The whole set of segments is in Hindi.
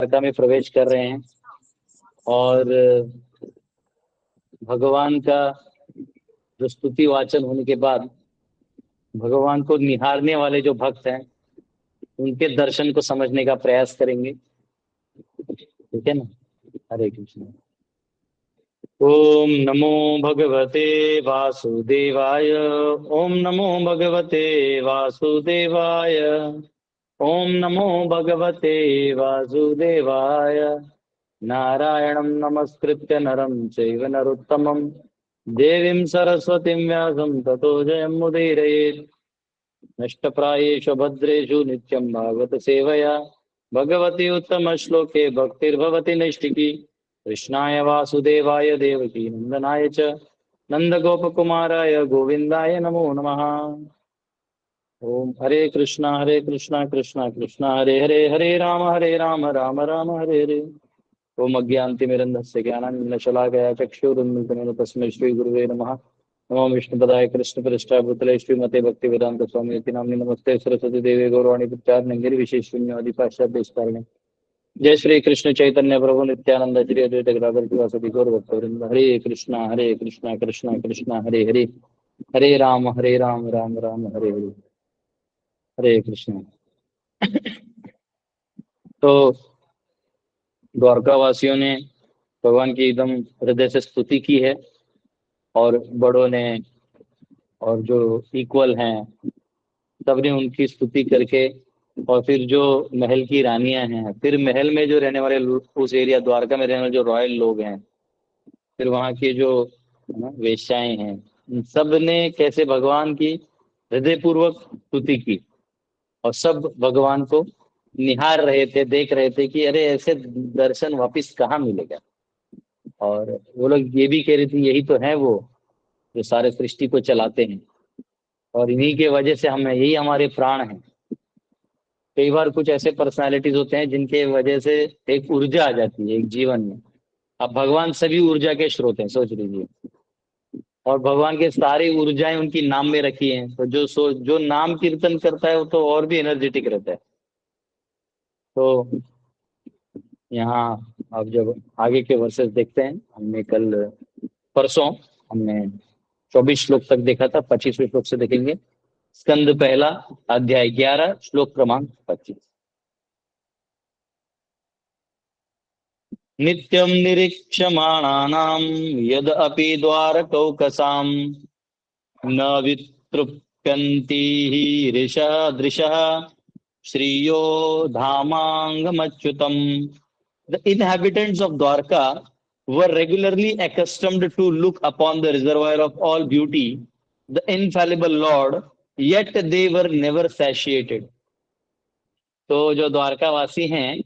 द्वारका में प्रवेश कर रहे हैं और भगवान का जो स्तुति वाचन होने के बाद भगवान को निहारने वाले जो भक्त हैं उनके दर्शन को समझने का प्रयास करेंगे। ठीक है ना। हरे कृष्ण। ओम नमो भगवते वासुदेवाय। ओम नमो भगवते वासुदेवाय। ओम नमो भगवते वासुदेवाय। नारायणं नमस्कृत्य नरं चैव नरोत्तमं देवीं सरस्वतीं व्यासं ततो जयमुदीरयेत्। नष्टप्रायेषु भद्रेषु नित्यं भागवत सेवया भगवती उत्तम श्लोके भक्तिर्भवति नैष्टिकी। कृष्णाय वासुदेवाय देवकी नंदनाय च नंदगोपकुमाराय गोविंदाय नमो नमः। ओम हरे कृष्णा कृष्णा कृष्णा हरे हरे, हरे राम राम राम हरे हरे। ओम अज्ञानतिमिरन्धस्य ज्ञानाञ्जनशलाकया चक्षुरुन्मिलितं तस्मै श्रीगुरुवे नमः। नमो विष्णुपदाय कृष्णपृष्ठाय भूतले श्रीमते भक्तिवेदांत स्वामी इति नाम्नि नमस्ते सरस्वती देवे गौरवाणी प्रचार निर्विशेषशून्यवादी पाश्चात्यदेशतारिणे। जय श्री कृष्ण चैतन्य प्रभु नित्यानंद श्री अद्वैत गदाधर शिवासादि गौर भक्तवृंद। हरे कृष्णा कृष्णा कृष्णा हरे हरे, हरे राम राम राम हरे हरे। हरे कृष्ण। तो द्वारका वासियों ने भगवान की एकदम हृदय से स्तुति की है और बड़ों ने और जो इक्वल हैं सबने उनकी स्तुति करके और फिर जो महल की रानियां हैं, फिर महल में जो रहने वाले उस एरिया द्वारका में रहने वाले जो रॉयल लोग हैं, फिर वहाँ की जो वेश्याएं हैं, उन सब ने कैसे भगवान की हृदय पूर्वक स्तुति की और सब भगवान को निहार रहे थे, देख रहे थे कि अरे ऐसे दर्शन वापिस कहाँ मिलेगा। और वो लोग ये भी कह रहे थे यही तो है वो जो सारे सृष्टि को चलाते हैं और इन्हीं के वजह से हमें, यही हमारे प्राण हैं। कई बार कुछ ऐसे पर्सनालिटीज होते हैं जिनके वजह से एक ऊर्जा आ जाती है एक जीवन में। अब भगवान सभी ऊर्जा के स्रोत हैं, सोच लीजिए। और भगवान के सारी ऊर्जाएं उनकी नाम में रखी हैं, तो जो नाम कीर्तन करता है वो तो और भी एनर्जेटिक रहता है। तो यहाँ अब जब आगे के वर्सेस देखते हैं, हमने कल परसों हमने 24 श्लोक तक देखा था, 25वें श्लोक से देखेंगे। स्कंद पहला अध्याय 11 श्लोक क्रमांक 25। नित्यं निरीक्षमाणानां यद अपि द्वारकौकसां न वितृप्यन्ति ऋषः दृशः श्रियो धामांगमच्युतम्। The inhabitants of Dwarka were regularly accustomed to look upon the reservoir of all beauty, the infallible Lord, yet they were never satiated. तो जो द्वारकावासी हैं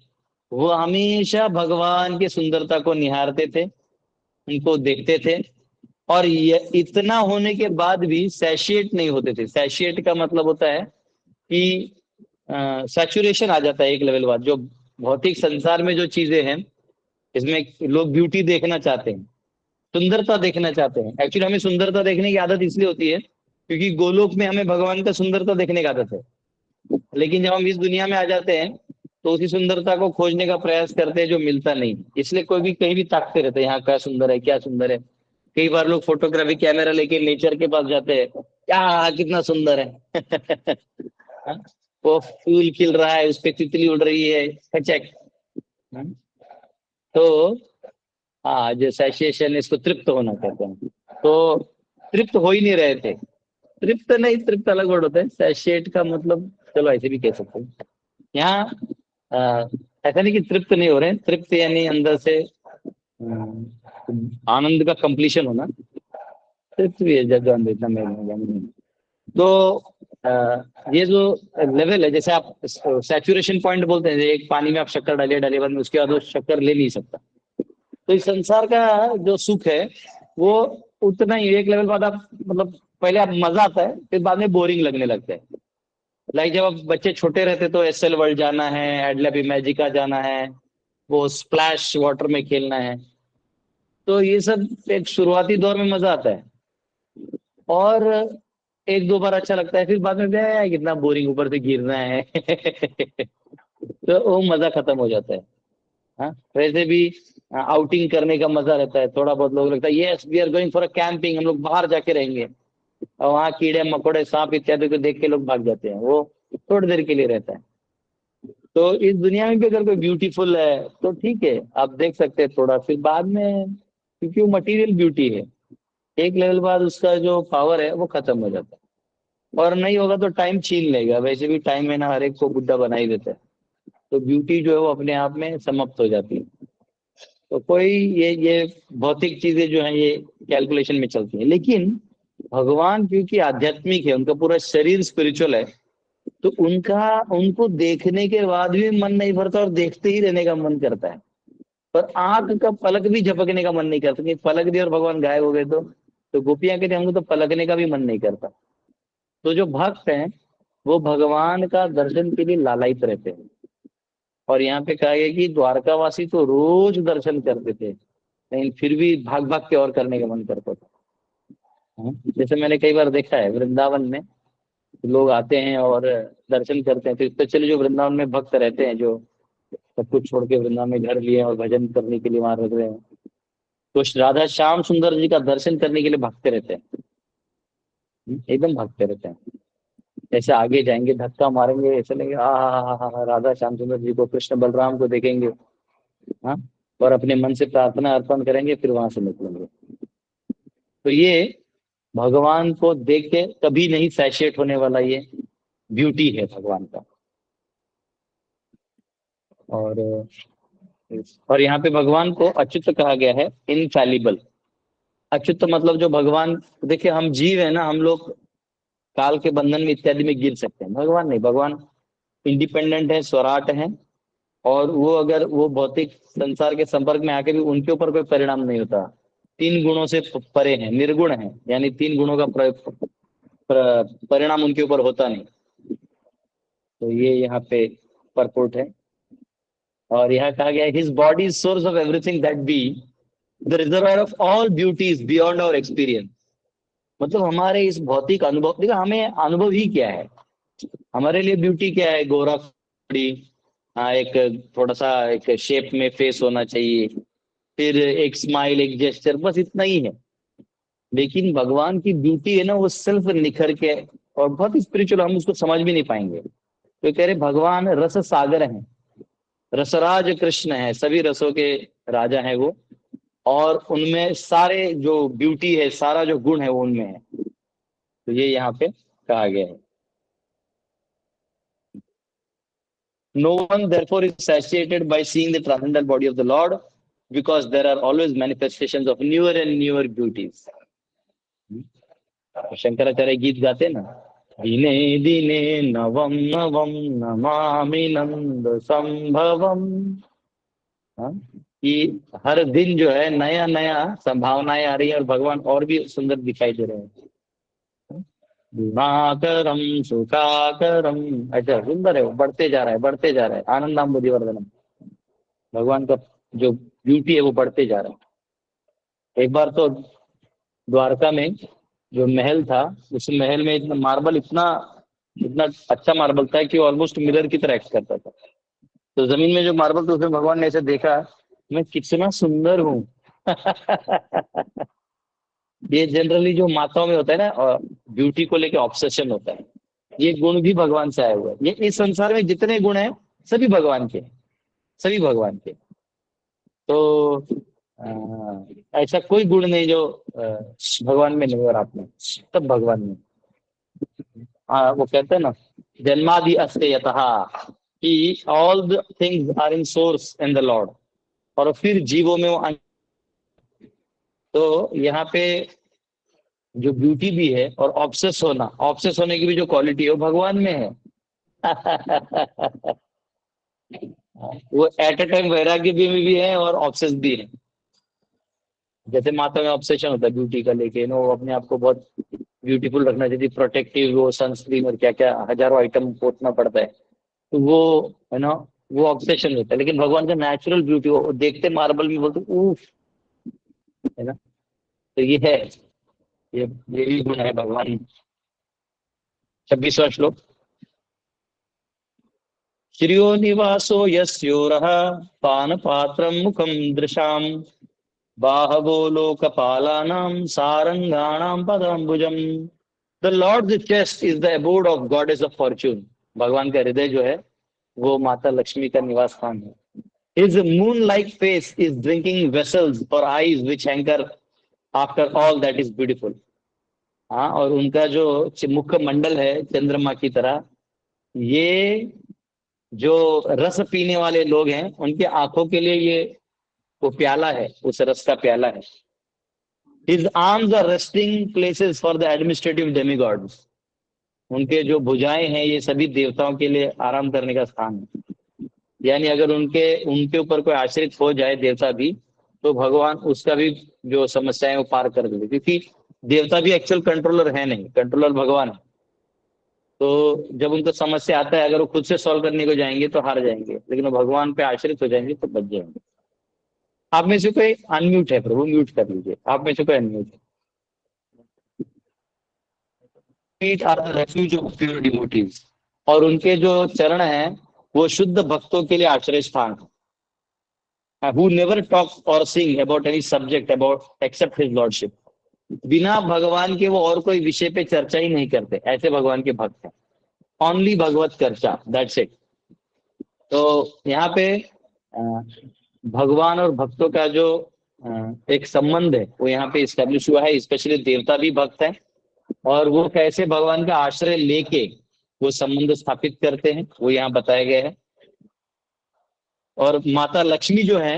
वो हमेशा भगवान की सुंदरता को निहारते थे, उनको देखते थे और ये इतना होने के बाद भी सैशिएट नहीं होते थे। सैशिएट का मतलब होता है कि सैचुरेशन आ जाता है एक लेवल बाद। जो भौतिक संसार में जो चीजें हैं इसमें लोग ब्यूटी देखना चाहते हैं, सुंदरता देखना चाहते हैं। एक्चुअली हमें सुंदरता देखने की आदत इसलिए होती है क्योंकि गोलोक में हमें भगवान का सुंदरता देखने की आदत है, लेकिन जब हम इस दुनिया में आ जाते हैं तो उसी सुंदरता को खोजने का प्रयास करते हैं जो मिलता नहीं। इसलिए कोई भी कहीं भी ताकते रहते हैं यहाँ क्या सुंदर है क्या सुंदर है। कई बार लोग फोटोग्राफी कैमरा लेके नेचर के पास जाते हैं, क्या कितना सुंदर है हाँ? वो फूल खिल रहा है, उस पे तितली उड़ रही है, चेक। तो हाँ, जो सैशिएशन इसको तृप्त होना कहते हैं। तो तृप्त हो ही नहीं रहे थे। तृप्त नहीं, तृप्त अलग वर्ड होता है, सैशिएट का मतलब चलो ऐसे भी कह सकते हैं। यहाँ ऐसा नहीं कि तृप्त नहीं हो रहे हैं, तृप्त यानी अंदर से आनंद का कंप्लीशन होना, तृप्त भी है जब इतना मैं। तो ये जो लेवल है, जैसे आप सैचुरेशन पॉइंट बोलते हैं, एक पानी में आप शक्कर डालिए, डालिए बाद में उसके बाद वो शक्कर ले नहीं सकता। तो इस संसार का जो सुख है वो उतना ही, एक लेवल बाद आप मतलब पहले आप मजा आता है फिर बाद में बोरिंग लगने लगता है। लाइक जब आप बच्चे छोटे रहते तो एसएल वर्ल्ड जाना है, एडलैब मैजिका जाना है, वो स्प्लैश वाटर में खेलना है, तो ये सब एक शुरुआती दौर में मजा आता है और एक दो बार अच्छा लगता है, फिर बाद में कितना बोरिंग, ऊपर से गिरना है तो वो मजा खत्म हो जाता है। हाँ, वैसे भी आउटिंग करने का मजा रहता है, थोड़ा बहुत लोग लगता है yes we are going for a camping, हम लोग बाहर जाके रहेंगे, और वहाँ कीड़े मकोड़े सांप इत्यादि को देख के लोग भाग जाते हैं, वो थोड़ी देर के लिए रहता है। तो इस दुनिया में भी अगर कोई ब्यूटीफुल है तो ठीक है, आप देख सकते हैं थोड़ा, फिर बाद में, क्योंकि वो मटेरियल ब्यूटी है, एक लेवल बाद उसका जो पावर है वो खत्म हो जाता है, और नहीं होगा तो टाइम छीन लेगा, वैसे भी टाइम है ना, हर एक को बुढ़ा बना ही देता है, तो ब्यूटी जो है वो अपने आप में समाप्त हो जाती है। तो कोई ये भौतिक चीजें जो है ये कैलकुलेशन में चलती है, लेकिन भगवान क्योंकि आध्यात्मिक है, उनका पूरा शरीर स्पिरिचुअल है, तो उनका उनको देखने के बाद भी मन नहीं भरता और देखते ही रहने का मन करता है, पर आंख का पलक भी झपकने का मन नहीं करता कि पलक दिया और भगवान गायब हो गए, तो गोपियां कहते हैं हमको तो पलकने का भी मन नहीं करता। तो जो भक्त हैं वो भगवान का दर्शन के लिए लालायित रहते हैं, और यहाँ पे कहा गया कि द्वारकावासी तो रोज दर्शन करते थे, लेकिन फिर भी भाग भाग के और करने का मन करता था। हाँ, जैसे मैंने कई बार देखा है वृंदावन में लोग आते हैं और दर्शन करते हैं, तो स्पेशली जो वृंदावन में भक्त रहते हैं, जो सब कुछ छोड़ के वृंदावन में घर लिए और भजन करने के लिए वहां रह रहे हैं, तो राधा श्याम सुंदर जी का दर्शन करने के लिए भागते रहते हैं। एकदम भागते रहते हैं, ऐसे आगे जाएंगे धक्का मारेंगे, ऐसे लेंगे राधा श्याम सुंदर जी को, कृष्ण बलराम को देखेंगे। हाँ, और अपने मन से प्रार्थना अर्पण करेंगे, फिर वहां से निकलेंगे। तो ये भगवान को देख के कभी नहीं सैचुरेट होने वाला ये ब्यूटी है भगवान का। और और यहाँ पे भगवान को अच्युत कहा गया है, इनफैलिबल। अच्युत मतलब जो भगवान, देखिए हम जीव है ना, हम लोग काल के बंधन में इत्यादि में गिर सकते हैं, भगवान नहीं, भगवान इंडिपेंडेंट है, स्वराट है, और वो अगर वो भौतिक संसार के संपर्क में आके भी उनके ऊपर कोई परिणाम नहीं होता, तीन गुणों से परे हैं, निर्गुण है, यानी तीन गुणों का परिणाम उनके ऊपर होता नहीं। तो ये यहाँ पे परपोर्ट है। और यहाँ कहा गया his body is source of everything that be the reservoir of all beauties beyond our experience. मतलब हमारे इस भौतिक अनुभव, देखो हमें अनुभव ही क्या है, हमारे लिए ब्यूटी क्या है, गोरा बॉडी, हाँ एक थोड़ा सा एक शेप में फेस होना चाहिए, फिर एक स्माइल एक जेस्चर, बस इतना ही है। लेकिन भगवान की ब्यूटी है ना, वो सिर्फ निखर के, और बहुत स्पिरिचुअल, हम उसको समझ भी नहीं पाएंगे। तो कह रहे भगवान रस सागर हैं, रसराज कृष्ण है, सभी रसों के राजा है वो, और उनमें सारे जो ब्यूटी है, सारा जो गुण है वो उनमें है। तो ये यहाँ पे कहा गया है। No one therefore is satiated by seeing the transcendental body of the Lord, because there are always manifestations of newer and newer beauties. Shankaracharya गीत गाते ना, दिने दिने नवम नवम नमामि नंद संभवम। हाँ, कि हर दिन जो है नया नया संभावनाएं आ रही है, और भगवान और भी सुंदर दिखाई दे रहे हैं। गुणाकरम सुखाकरम, ऐसा सुंदर है, वो बढ़ते जा रहा है, बढ़ते जा रहा है, आनंदाम बुद्धिवर्धनम, भगवान का जो ब्यूटी है वो बढ़ते जा रहा है। एक बार तो द्वारका में जो महल था, उस महल में इतना मार्बल, इतना इतना अच्छा मार्बल था कि ऑलमोस्ट मिरर की तरह एक्ट करता था। तो जमीन में जो मार्बल था उसमें भगवान ने ऐसे देखा, मैं कितना सुंदर हूँ। ये जनरली जो माताओं में होता है ना, और ब्यूटी को लेके ऑब्सेशन होता है, ये गुण भी भगवान से आए हुए हैं। ये इस संसार में जितने गुण हैं सभी भगवान के, सभी भगवान के। तो ऐसा कोई गुण नहीं जो भगवान में नहीं और आप में, सब भगवान में। वो कहते हैं ना, जन्मादि अस्ते यतः, कि all the things are in source in the Lord, और फिर जीवों में वो तो यहाँ पे जो ब्यूटी भी है और ऑब्सेस होना, ऑब्सेस होने की भी जो क्वालिटी है वो भगवान में है। वो एट अ टाइम वैराग्य भी है और ऑब्सेस भी है। जैसे माता में ऑब्सेशन होता है ब्यूटी का लेके, नो अपने आप को बहुत ब्यूटीफुल रखना चाहिए, प्रोटेक्टिव वो सनस्क्रीन और क्या क्या हजारों आइटम पोतना पड़ता है, तो वो है ना, वो ऑब्सेशन होता है। लेकिन भगवान का नेचुरल ब्यूटी, वो देखते मार्बल में बोलते उफ, है ना। तो ये है, ये भी गुण है भगवान। 26वां श्लोक। श्रियो निवासो यस्योरः पानपात्रं मुखं दृशाम् बाहवो लोकपालानां सारंगाणां पदाम्बुजम्। The lord chest is the abode of goddess of fortune. भगवान का हृदय जो है वो माता लक्ष्मी का निवास स्थान है। His moon like face is drinking vessels और eyes which hanker after all that is beautiful. हाँ, और उनका जो मुख मंडल है चंद्रमा की तरह, ये जो रस पीने वाले लोग हैं उनके आंखों के लिए ये वो प्याला है, उस रस का प्याला है। His arms are resting places for the administrative demigods। उनके जो भुजाएं हैं ये सभी देवताओं के लिए आराम करने का स्थान है। यानी अगर उनके उनके ऊपर कोई आश्रित हो जाए देवता भी, तो भगवान उसका भी जो समस्या है वो पार कर देते, क्योंकि देवता भी एक्चुअल कंट्रोलर है नहीं, कंट्रोलर भगवान है। तो जब उनको समस्या आता है, अगर वो खुद से सॉल्व करने को जाएंगे तो हार जाएंगे, लेकिन वो भगवान पे आश्रित हो जाएंगे तो बच जाएंगे। आप में से कोई अनम्यूट है प्रभु, म्यूट कर लीजिए। आप में से कोई अनम्यूट है। Feet are the refuge of pure devotees. और उनके जो चरण हैं वो शुद्ध भक्तों के लिए आश्रय स्थान है। Who never talk or sing about any subject about except his lordship. बिना भगवान के वो और कोई विषय पे चर्चा ही नहीं करते, ऐसे भगवान के भक्त हैं। ओनली भगवत चर्चा, दैट्स इट। तो यहाँ पे भगवान और भक्तों का जो एक संबंध है वो यहाँ पे स्टैब्लिश हुआ है। स्पेशली देवता भी भक्त हैं, और वो कैसे भगवान का आश्रय लेके वो संबंध स्थापित करते हैं वो यहाँ बताया गया है। और माता लक्ष्मी जो है,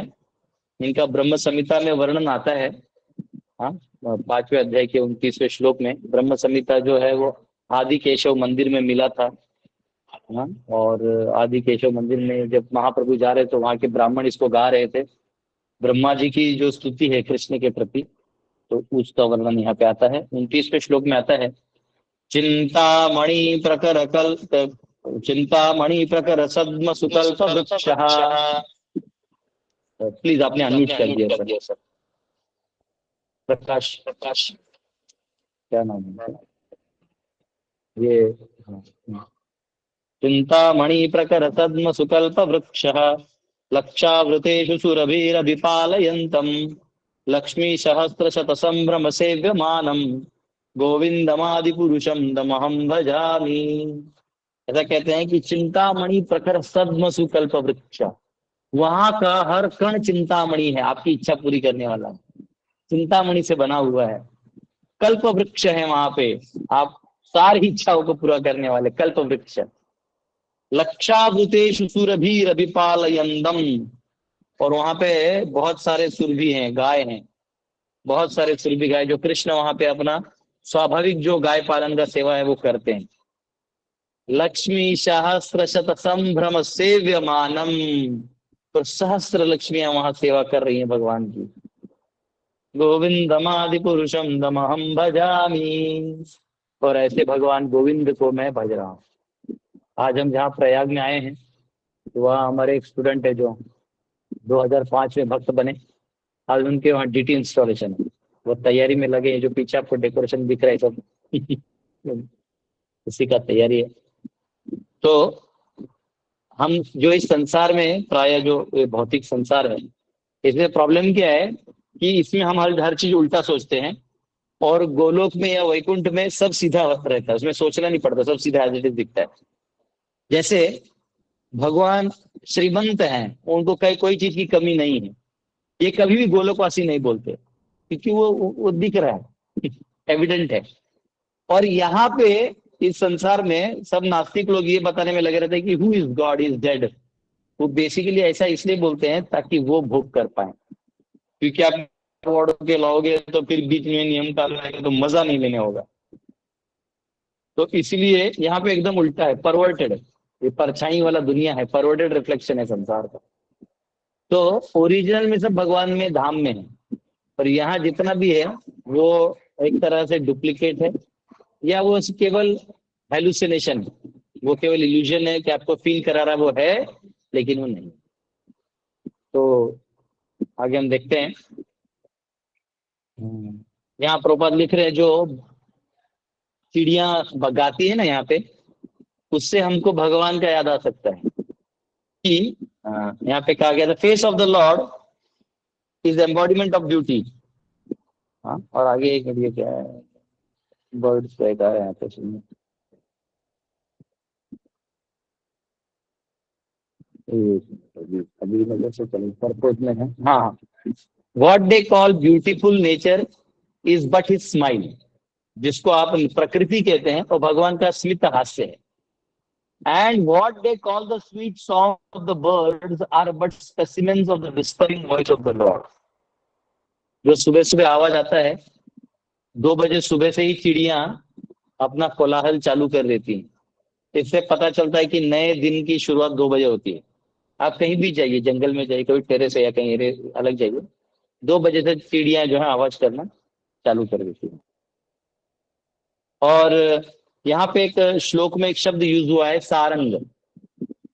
इनका ब्रह्म संहिता में वर्णन आता है। हाँ, 5वें अध्याय के 29वें श्लोक में ब्रह्म संहिता जो है वो आदि केशव मंदिर में मिला था। हाँ, और आदि केशव मंदिर में जब महाप्रभु जा रहे तो वहां के ब्राह्मण इसको गा रहे थे। ब्रह्मा जी की जो स्तुति है कृष्ण के प्रति, तो उसका वर्णन यहाँ पे आता है। 29वें श्लोक में आता है, चिंतामणि प्रकर कल्प चिंतामणि प्रकर सद्म सुकल्प वृक्षः। प्लीज आपने अनम्यूट कर दिया सर। प्रकाश, प्रकाश क्या नाम है ये? हाँ, हाँ। चिंतामणि प्रकर सद्म सुकल्प वृक्षः लक्षावृतेषु सुरभिरभिपालयन्तम् लक्ष्मी सहस्र शत संभ्रम सेव्यमानम गोविंदमादि पुरुषम दमहम भजामि। ऐसा कहते हैं कि चिंतामणि प्रखर सद्म सुकल्प वृक्ष, वहां का हर कण चिंतामणि है, आपकी इच्छा पूरी करने वाला चिंतामणि से बना हुआ है। कल्प वृक्ष है वहां पे, आप सारी इच्छाओं को पूरा करने वाले कल्प वृक्ष। लक्षावृतेषु सुरभिरभिपालयन्दम, और वहां पे बहुत सारे सुरभि हैं, गाय हैं, बहुत सारे सुरभि गाय, जो कृष्ण वहां पे अपना स्वाभाविक जो गाय पालन का सेवा है वो करते हैं। लक्ष्मी सहस्र शत संभ्रम सेव्यमानम, तो सहस्र लक्ष्मियां वहां सेवा कर रही हैं भगवान की। गोविंदमादि पुरुषम दमहम भजामि, और ऐसे भगवान गोविंद को मैं भज रहा हूँ। आज हम जहाँ प्रयाग में आए हैं, तो वहाँ हमारे एक स्टूडेंट है जो 2005 में भक्त बने। आज उनके वहाँ डीटी इंस्टॉलेशन है, वो तैयारी में लगे हैं। जो पीछे आपको डेकोरेशन दिख रहा है सब उसी का तैयारी है। तो हम जो इस संसार में प्राय जो भौतिक संसार है, इसमें प्रॉब्लम क्या है कि इसमें हम हर चीज उल्टा सोचते हैं, और गोलोक में या वैकुंठ में सब सीधा रहता है, उसमें सोचना नहीं पड़ता, सब सीधा एज इट इज दिखता है। जैसे भगवान श्रीमंत हैं, उनको कहीं कोई चीज की कमी नहीं है, ये कभी भी गोलोकवासी नहीं बोलते, क्योंकि वो दिख रहा है, एविडेंट है। और यहाँ पे इस संसार में सब नास्तिक लोग ये बताने में लगे रहते हैं कि who is God is dead. वो बेसिकली ऐसा इसलिए बोलते हैं ताकि वो भोग कर पाए, क्योंकि आप वर्ड के लाओगे तो फिर बीच में नियम कानून आएगा तो मजा नहीं लेने होगा। तो इसलिए यहाँ पे एकदम उल्टा है, परवर्टेड है, ये परछाई वाला दुनिया है, परवर्टेड रिफ्लेक्शन है संसार का। तो ओरिजिनल में सब भगवान में धाम में है, और यहाँ जितना भी है वो एक तरह से डुप्लीकेट है, या वो केवल हेलुसिनेशन है, वो केवल इल्यूजन है कि आपको फील करा रहा वो है, लेकिन वो नहीं। तो आगे हम देखते हैं। यहाँ प्रभुपाद लिख रहे हैं, जो चिड़िया गाती है ना यहाँ पे, उससे हमको भगवान का याद आ सकता है। यहाँ पे कहा गया था face of the Lord is embodiment of beauty. हाँ, और आगे एक ये क्या है, बर्ड्स रहता है यहाँ पे सुनिए। अभी नजर से चले पर्पज में है। हाँ, what they call beautiful nature is but his smile. जिसको आप प्रकृति कहते हैं और भगवान का स्मित हास्य है। And what they call the sweet song of the birds are but specimens of the whispering voice of the Lord. जो सुबह सुबह आवाज आता है, 2 बजे सुबह से ही चिड़िया अपना कोलाहल चालू कर देती हैं। इससे पता चलता है कि नए दिन की शुरुआत 2 बजे होती है। आप कहीं भी जाइए, जंगल में जाइए, कभी टेरेस है या कहीं अलग जाइए, 2 बजे से चिड़िया जो है आवाज करना चालू कर देती है। और यहाँ पे एक श्लोक में एक शब्द यूज हुआ है सारंग।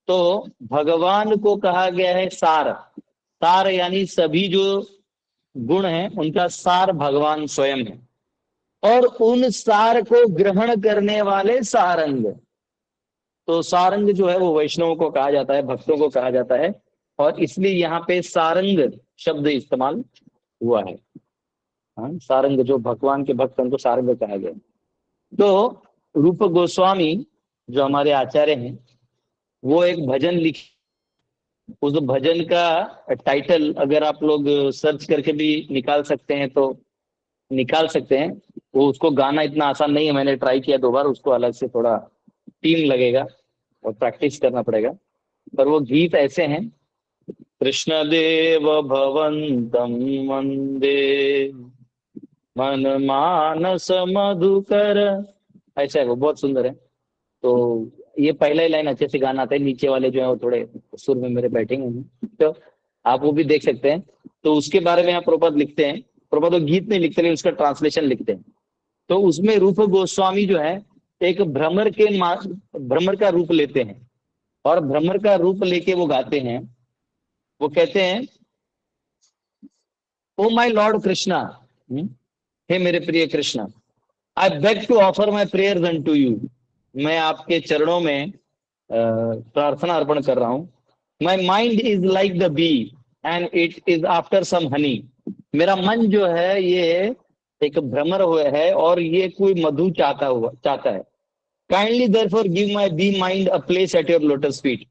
तो भगवान को कहा गया है सार। सार यानी सभी जो गुण हैं उनका सार भगवान स्वयं है, और उन सार को ग्रहण करने वाले सारंग। तो सारंग जो है वो वैष्णवों को कहा जाता है, भक्तों को कहा जाता है, और इसलिए यहाँ पे सारंग शब्द इस्तेमाल हुआ है। हाँ, सारंग जो भगवान के भक्त उनको सारंग कहा गया। तो रूप गोस्वामी जो हमारे आचार्य हैं, वो एक भजन लिख, उस भजन का टाइटल अगर आप लोग सर्च करके भी निकाल सकते हैं तो निकाल सकते हैं। वो उसको गाना इतना आसान नहीं है, मैंने ट्राई किया 2 बार, उसको अलग से थोड़ा टीम लगेगा और प्रैक्टिस करना पड़ेगा। पर वो गीत ऐसे हैं, कृष्ण देव भवंतम वंदे मन मानस मधुकर, ऐसा है, वो बहुत सुंदर है। तो ये पहला ही लाइन अच्छे से गाना आता है, नीचे वाले जो है वो थोड़े सुर में मेरे बैठेंगे हैं, तो आप वो भी देख सकते हैं। तो उसके बारे में यहाँ प्रभुपाद लिखते हैं, प्रभुपाद वो गीत नहीं लिखते लेकिन उसका ट्रांसलेशन लिखते हैं। तो उसमें रूप गोस्वामी जो है एक भ्रमर का रूप लेते हैं, और भ्रमर का रूप लेके वो गाते हैं। वो कहते हैं, ओ माई लॉर्ड कृष्णा, हे मेरे प्रिय Krishna, I beg to offer my prayers unto you. मैं आपके चरणों में प्रार्थना अर्पण कर रहा हूँ। My mind is like the bee and it is after some honey. मेरा मन जो है ये एक भ्रमर हुआ है और ये कोई मधु चाहता है। Kindly therefore give my bee mind a place at your lotus feet.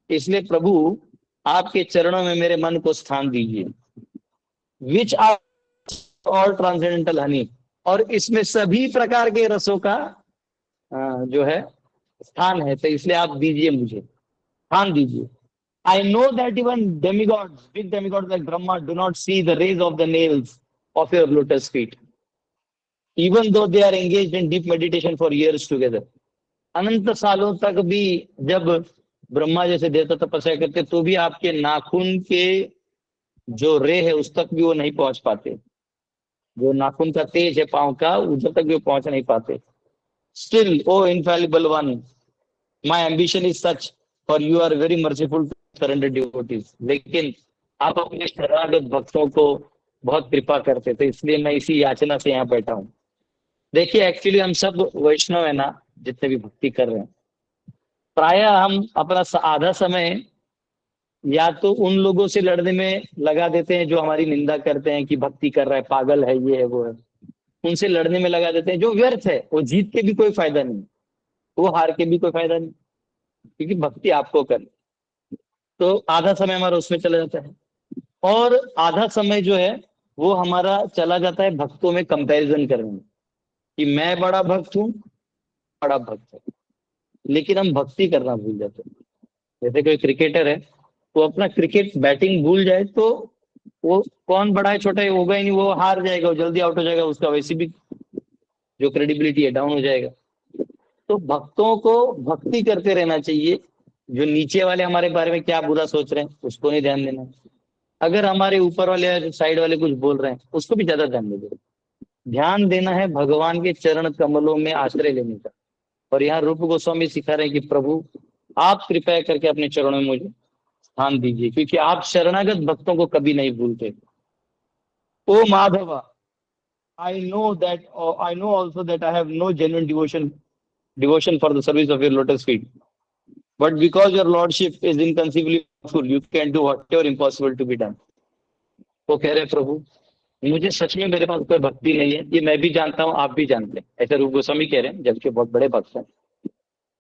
इसलिए प्रभु आपके चरणों में मेरे मन को स्थान दीजिए। Which are all transcendental honey, और इसमें सभी प्रकार के रसों का जो है स्थान है, तो इसलिए आप दीजिए, मुझे स्थान दीजिए। I know that even demigods, big demigods like Brahma do not see the rays of the nails of your lotus feet even though they are engaged in deep meditation for years together. अनंत सालों तक भी जब ब्रह्मा जैसे देवता तपस्या करते तो भी आपके नाखून के जो रे है उस तक भी वो नहीं पहुंच पाते। जो नाखून का तेज है पांव का, उधर तक भी वो पहुंच नहीं पाते। Still O infallible one, my ambition is such for you are very merciful to surrender devotees. लेकिन आप अपने शरणागत भक्तों को बहुत कृपा करते, तो इसलिए मैं इसी याचना से यहाँ बैठा हूँ। देखिए, एक्चुअली हम सब वैष्णव है ना, जितने भी भक्ति कर रहे हैं, प्राय हम अपना आधा समय या तो उन लोगों से लड़ने में लगा देते हैं जो हमारी निंदा करते हैं कि भक्ति कर रहा है, पागल है, ये है, वो है। उनसे लड़ने में लगा देते हैं जो व्यर्थ है, वो जीत के भी कोई फायदा नहीं, वो हार के भी कोई फायदा नहीं, क्योंकि भक्ति आपको करनी। तो आधा समय हमारा उसमें चला जाता है, और आधा समय जो है वो हमारा चला जाता है भक्तों में कंपैरिजन करने में, कि मैं बड़ा भक्त हूँ, बड़ा भक्त है। लेकिन हम भक्ति करना भूल जाते हैं। जैसे कोई क्रिकेटर है, वो अपना क्रिकेट बैटिंग भूल जाए तो वो कौन बड़ा है छोटा है होगा ही नहीं, वो हार जाएगा, वो जल्दी आउट हो जाएगा, उसका वैसे भी जो क्रेडिबिलिटी है डाउन हो जाएगा। तो भक्तों को भक्ति करते रहना चाहिए। जो नीचे वाले हमारे बारे में क्या बुरा सोच रहे हैं उसको नहीं ध्यान देना। अगर हमारे ऊपर वाले साइड वाले कुछ बोल रहे हैं उसको भी ज्यादा ध्यान दे। ध्यान देना है भगवान के चरण कमलों में आश्रय लेने का। और यहाँ रूप गोस्वामी सिखा रहे हैं कि प्रभु आप कृपया करके अपने चरणों में मुझे स्थान दीजिए, क्योंकि आप शरणागत भक्तों को कभी नहीं भूलते। ओ Madhava, I know also that I have no genuine devotion for the service of your lotus feet. But because your lordship is inconceivably powerful, you can do whatever impossible to be done. वो कह रहे प्रभु, मुझे सच में मेरे पास कोई भक्ति नहीं है, ये मैं भी जानता हूँ, आप भी जानते हैं। ऐसे रूप गोस्वामी कह रहे हैं, जबकि बहुत बड़े भक्त हैं।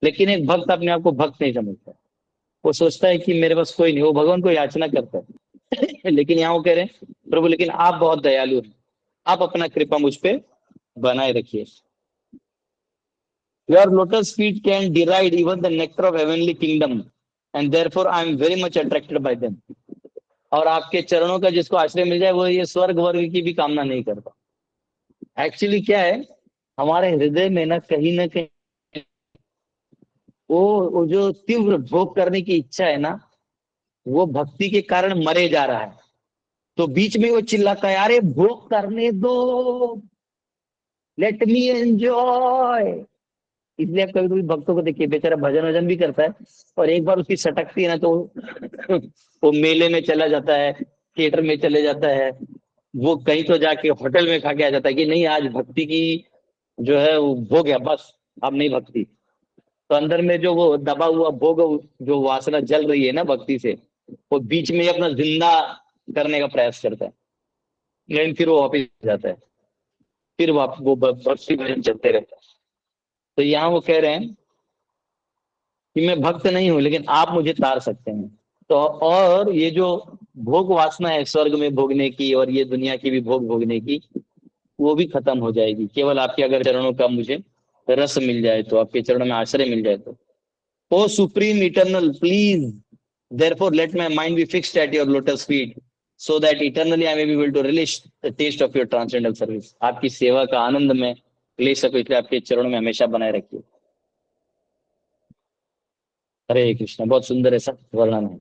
लेकिन एक भक्त अपने आप को भक्त नहीं समझता, वो सोचता है कि मेरे पास कोई नहीं, वो भगवान को याचना करता है। लेकिन यहाँ वो कह रहे हैं प्रभु, लेकिन आप बहुत दयालु हैं, आप अपना कृपा मुझ पे बनाए रखिए। Your lotus feet can deride even the nectar of heavenly kingdom and therefore I am very much attracted by them. और आपके चरणों का जिसको आश्रय मिल जाए वो ये स्वर्ग वर्ग की भी कामना नहीं करता। एक्चुअली क्या है, हमारे हृदय में ना कहीं वो जो तीव्र भोग करने की इच्छा है ना, वो भक्ति के कारण मरे जा रहा है। तो बीच में वो चिल्लाता है, अरे भोग करने दो, लेट मी एंजॉय। इसलिए आप कभी कभी भक्तों को देखिए, बेचारा भजन वजन भी करता है, और एक बार उसकी सटकती है ना तो वो मेले में चला जाता है, थिएटर में चले जाता है, वो कहीं तो जाके होटल में खा के आ जाता है कि नहीं आज भक्ति की जो है वो भोग है, बस अब नहीं भक्ति। तो अंदर में जो वो दबा हुआ भोग, जो वासना जल रही है ना भक्ति से, वो बीच में अपना जिंदा करने का प्रयास करता है, लेकिन फिर वो वापिस जाता है, फिर वो भक्ति भजन चलते रहता है। तो यहाँ वो कह रहे हैं कि मैं भक्त नहीं हूं, लेकिन आप मुझे तार सकते हैं। तो और ये जो भोग वासना है स्वर्ग में भोगने की और ये दुनिया की भी भोग भोगने की, वो भी खत्म हो जाएगी, केवल आपके अगर चरणों का मुझे रस मिल जाए तो, आपके चरणों में आश्रय मिल जाए तो। O supreme eternal please, therefore let my mind be fixed at your lotus feet so that eternally I may be able to relish the taste of your transcendental service। आपकी सेवा का आनंद में ले सको, इसलिए आपके चरणों में हमेशा बनाए रखिए। हरे कृष्ण। बहुत सुंदर ऐसा वर्णन है।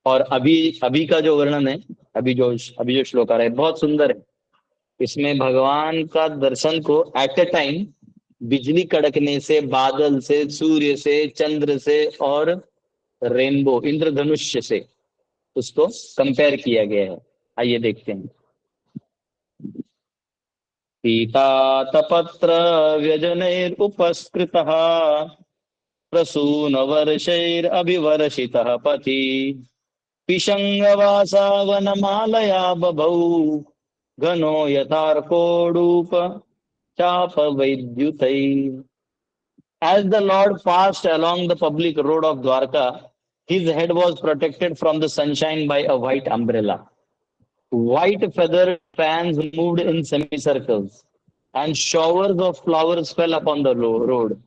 और अभी अभी का जो वर्णन है, अभी जो श्लोक आ रहा है बहुत सुंदर है। इसमें भगवान का दर्शन को एट ए टाइम बिजली कड़कने से, बादल से, सूर्य से, चंद्र से और रेनबो इंद्रधनुष्य से उसको कंपेयर किया गया है। आइए देखते हैं। पीतातपत्र व्यजनैरुपस्कृतः प्रसून वर्षैरभिवर्षितः पथि पिशंगवासा वनमालया बभौ घनो यथार्कोडूप चाप वैद्युतै। As the Lord passed along the public road of Dwarka, his head was protected from the sunshine by a white umbrella. White feathered fans moved in semicircles, and showers of flowers fell upon the road.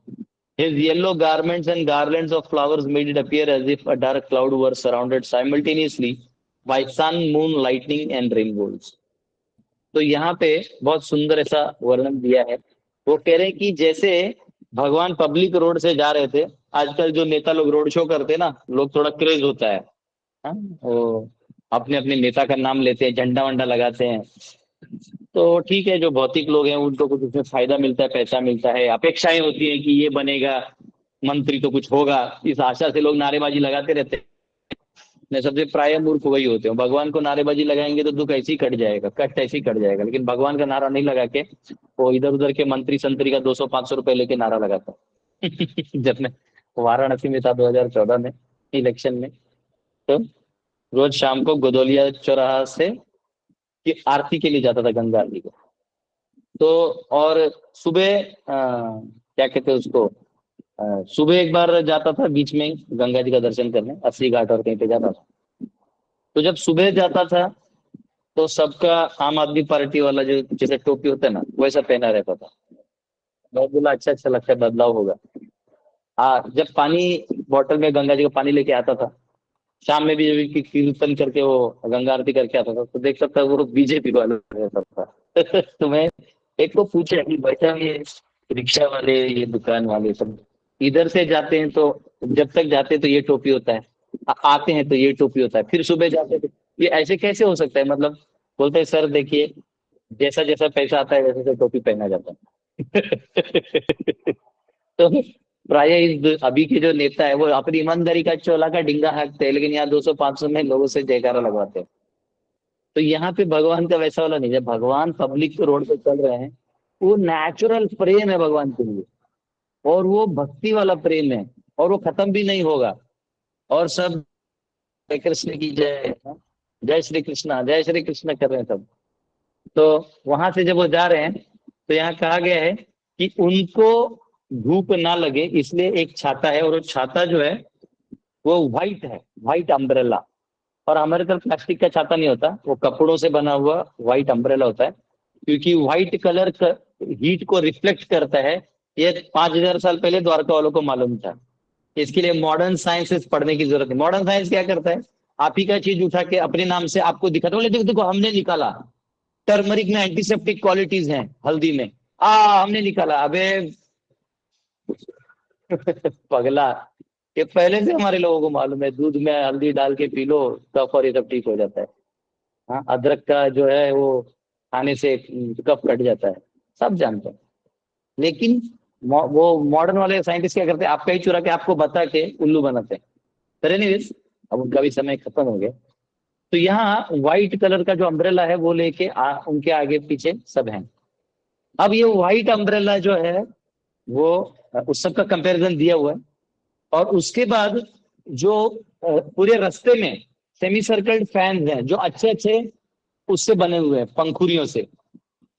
His yellow garments and garlands of flowers made it appear as if a dark cloud were surrounded simultaneously by sun, moon, lightning, and rainbows. तो यहाँ पे बहुत सुंदर ऐसा वर्णन दिया है। वो कह रहे हैं कि जैसे भगवान पब्लिक रोड से जा रहे थे, आजकल जो नेता लोग रोड शो करते हैं ना, लोग थोड़ा क्रेज होता है, हाँ? वो अपने अपने नेता का नाम लेते हैं, झंडा वंडा लगाते हैं। तो ठीक है, जो भौतिक लोग हैं उनको कुछ उसमें फायदा मिलता है, पैसा मिलता है, अपेक्षाएं होती है कि ये बनेगा मंत्री तो कुछ होगा, इस आशा से लोग नारेबाजी लगाते रहते हैं। सबसे प्राय मूर्ख वही होते हैं, भगवान को नारेबाजी लगाएंगे तो दुख ऐसे ही कट जाएगा, कष्ट ऐसे ही कट जाएगा। लेकिन भगवान का नारा नहीं लगा के वो इधर उधर के मंत्री संतरी का 200-500 रुपए लेके नारा लगाता है। जब मैं वाराणसी में था 2014 में इलेक्शन में, तो रोज शाम को गोदोलिया चौराहा से की आरती के लिए जाता था, गंगा आरती को। तो और सुबह क्या कहते हैं उसको, सुबह एक बार जाता था बीच में गंगा जी का दर्शन करने, अस्सी घाट और कहीं पे जाता था। तो जब सुबह जाता था तो सबका आम आदमी पार्टी वाला जो जैसे टोपी होता है ना, वैसा पहना रहता था। मैं बोला अच्छा अच्छा लगता है, बदलाव होगा। हाँ, जब पानी बॉटल में गंगा जी का पानी लेके आता था, शाम में भी जब कीर्तन करके वो गंगा आरती करके आता था, तो देख सकता वो बीजेपी वाला रहता था। तो मैं एक को पूछा कि भाई साहब ये रिक्शा वाले, ये दुकान वाले सब इधर से जाते हैं तो जब तक जाते हैं तो ये टोपी होता है, आते हैं तो ये टोपी होता है, फिर सुबह जाते हैं तो ये ऐसे कैसे हो सकता है? मतलब बोलते हैं सर देखिए, जैसा जैसा पैसा आता है वैसे वैसे टोपी पहना जाता है। तो प्राय इस अभी के जो नेता है वो अपनी ईमानदारी का चोला का डिंगा हाँकते हैं, लेकिन यहाँ 200-500 में लोगों से जयकारा लगवाते हैं। तो यहाँ पे भगवान का वैसा वाला नहीं है। भगवान पब्लिक रोड पे चल रहे हैं, वो नेचुरल प्रेम है भगवान के लिए, और वो भक्ति वाला प्रेम है। और वो खत्म भी नहीं होगा। और सब जय कृष्ण की जय, जय श्री कृष्ण कर रहे हैं सब। तो वहां से जब वो जा रहे हैं तो यहाँ कहा गया है कि उनको धूप ना लगे इसलिए एक छाता है, और वो छाता जो है वो व्हाइट है, व्हाइट अम्ब्रेला। और हमारे तरफ प्लास्टिक का छाता नहीं होता, वो कपड़ों से बना हुआ व्हाइट अम्ब्रेला होता है, क्योंकि व्हाइट कलर हीट को रिफ्लेक्ट करता है। ये 5,000 साल पहले द्वारका वालों को मालूम था। इसके लिए मॉडर्न साइंसेस पढ़ने की जरूरत है। मॉडर्न साइंस क्या करता है, आप ही का चीज उठा के अपने नाम से आपको दिखाता, बोले देखो देखो हमने निकाला, टर्मरिक में एंटीसेप्टिक क्वालिटीज हैं, हल्दी में हमने निकाला। अबे पगला, ये पहले से हमारे लोगों को मालूम है, दूध में हल्दी डाल के पी लो, कफ और ये सब ठीक हो जाता है। हाँ, अदरक का जो है वो खाने से कफ कट जाता है, सब जानते हैं। लेकिन वो मॉडर्न वाले साइंटिस्ट क्या करते हैं, आपका ही चुरा के आपको बता के उल्लू बनाते हैं। पर एनीवेज, अब उनका भी समय खत्म हो गया। तो यहाँ व्हाइट कलर का जो अम्ब्रेला है वो लेके उनके आगे पीछे सब हैं। अब ये व्हाइट अम्ब्रेला जो है वो उस सब का कंपैरिजन दिया हुआ है। और उसके बाद जो पूरे रास्ते में सेमी सर्कल्ड फैंस हैं जो अच्छे अच्छे उससे बने हुए हैं, पंखुड़ियों से।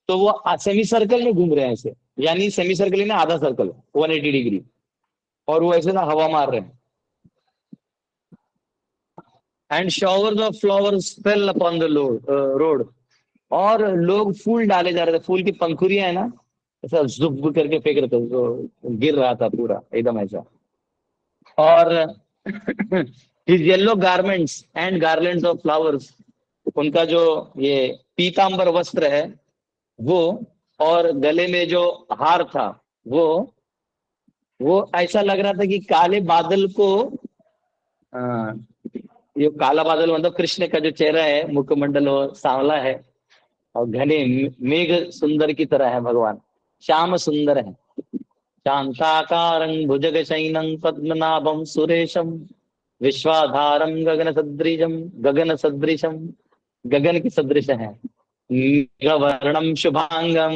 तो वो सेमी सर्कल में घूम रहे हैं ऐसे, यानी सेमी सर्कल में आधा सर्कल 180 डिग्री, और वो ऐसे ना हवा मार रहे हैं। And showers of flowers fail upon the road, और लोग फूल डाले जा रहे थे, फूल की पंखुड़ियां है ना, ऐसा जुब करके फेंक रहे थे, तो गिर रहा था पूरा एकदम ऐसा। और his yellow garments and garlands of flowers, उनका जो ये पीतांबर वस्त्र है वो, और गले में जो हार था वो वो ऐसा लग रहा था कि काले बादल को आ, ये काला बादल मतलब कृष्ण का जो चेहरा है, मुखमंडल वो सांवला है, और घने मेघ सुंदर की तरह है भगवान, श्याम सुंदर है। शांताकारं भुजगशयनं पद्मनाभं सुरेशम, विश्वाधारं गगन सदृशम, गगन के सदृश है। मेघवर्णम शुभांगम,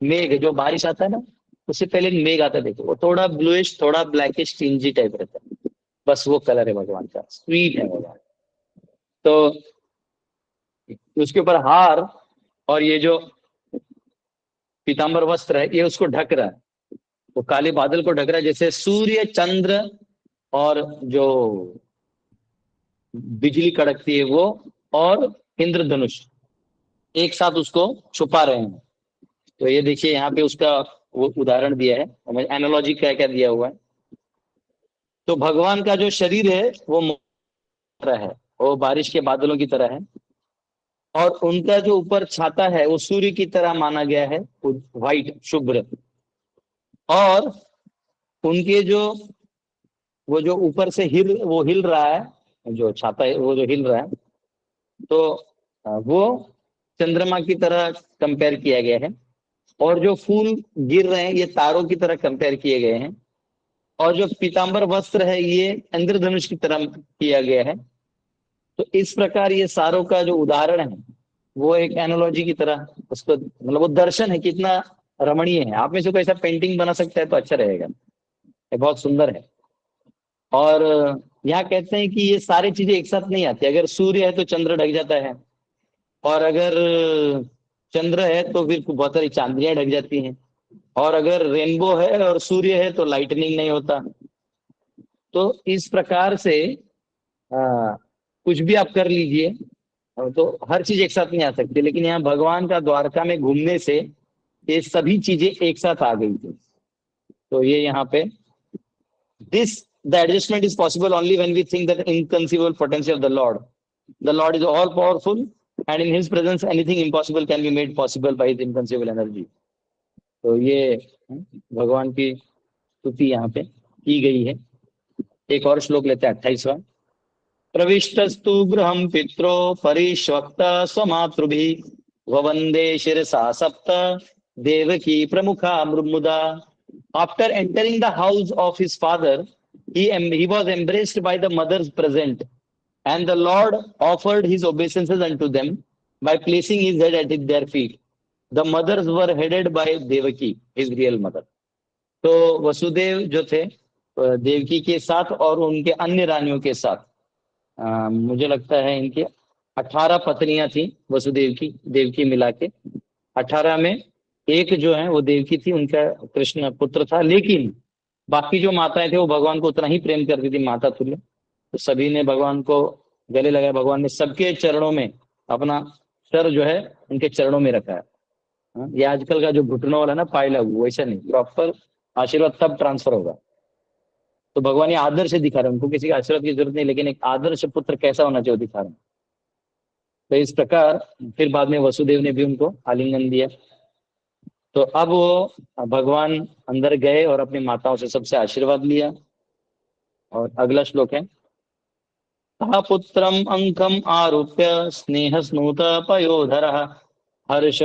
मेघ जो बारिश आता है ना, उससे पहले मेघ आता है, देखो वो थोड़ा ब्लूइश थोड़ा ब्लैकिश टिंजी टाइप रहता है, बस वो कलर है भगवान का, स्वीट है भगवान। तो उसके ऊपर हार और ये जो पीतांबर वस्त्र है ये उसको ढक रहा है, वो काले बादल को ढक रहा है, जैसे सूर्य चंद्र और जो बिजली कड़कती है वो, और इंद्रधनुष एक साथ उसको छुपा रहे हैं। तो ये देखिए यहाँ पे उसका वो उदाहरण दिया है, एनालॉजी क्या क्या दिया हुआ है। तो भगवान का जो शरीर है वो तरह है, वो बारिश के बादलों की तरह है, और उनका जो ऊपर छाता है वो सूर्य की तरह माना गया है, व्हाइट शुभ्र। और उनके जो वो जो ऊपर से हिल रहा है, जो छाता है वो जो हिल रहा है, तो वो चंद्रमा की तरह कंपेयर किया गया है। और जो फूल गिर रहे हैं ये तारों की तरह कंपेयर किए गए हैं। और जो पीतांबर वस्त्र है ये इंद्रधनुष की तरह किया गया है। तो इस प्रकार ये सारों का जो उदाहरण है वो एक एनोलॉजी की तरह, उसको मतलब वो दर्शन है, कितना रमणीय है। आप में से कोई ऐसा पेंटिंग बना सकता है तो अच्छा रहेगा, ये बहुत सुंदर है। और यहाँ कहते हैं कि ये सारी चीजें एक साथ नहीं आती, अगर सूर्य है तो चंद्र ढक जाता है, और अगर चंद्र है तो फिर बहुत सारी चांदनियां ढक जाती हैं, और अगर रेनबो है और सूर्य है तो लाइटनिंग नहीं होता। तो इस प्रकार से कुछ भी आप कर लीजिए, तो हर चीज एक साथ नहीं आ सकती, लेकिन यहाँ भगवान का द्वारका में घूमने से ये सभी चीजें एक साथ आ गई थी। तो ये यहाँ पे this the adjustment is possible only when we think that inconceivable potential of the Lord. The Lord is all powerful, and in His presence, anything impossible can be made possible by His inconceivable energy. तो ये भगवान की स्तुति यहाँ पे की गई है। एक और श्लोक लेते हैं 28वां। प्रविष्टस्तु गृहं पित्रो परिष्वक्त स्वमातृभिः ववन्दे शिरसा सप्त देवकी प्रमुखा मुदा। After entering the house of his father, he was embraced by the mothers present, and the Lord offered his obeisances unto them by placing his head at their feet. The mothers were headed by Devaki, his real mother. तो वसुदेव जो थे देवकी के साथ और उनके अन्य रानियों के साथ, मुझे लगता है इनकी 18 पत्नियां थी वसुदेव की, देवकी मिला के 18 में एक जो है वो देवकी थी, उनका कृष्ण पुत्र था। लेकिन बाकी जो माताएं थे वो भगवान को उतना ही प्रेम करती थी, माता तुल्य। तो सभी ने भगवान को गले लगाया, भगवान ने सबके चरणों में अपना सर जो है उनके चरणों में रखा है। ये आजकल का जो घुटनों वाला ना पाए लागू, वैसा नहीं, प्रॉपर आशीर्वाद तब ट्रांसफर होगा। तो भगवान ये आदर्श दिखा रहे हैं, उनको किसी के आशीर्वाद की जरूरत नहीं, लेकिन एक आदर्श पुत्र कैसा होना चाहिए वो दिखा रहे हैं। तो इस प्रकार फिर बाद में वसुदेव ने भी उनको आलिंगन दिया। तो अब वो भगवान अंदर गए और अपनी माताओं से सबसे आशीर्वाद लिया। और अगला श्लोक है, पुत्रम अंकम आरूप्य स्नेह स्नूत पयोधर हर्ष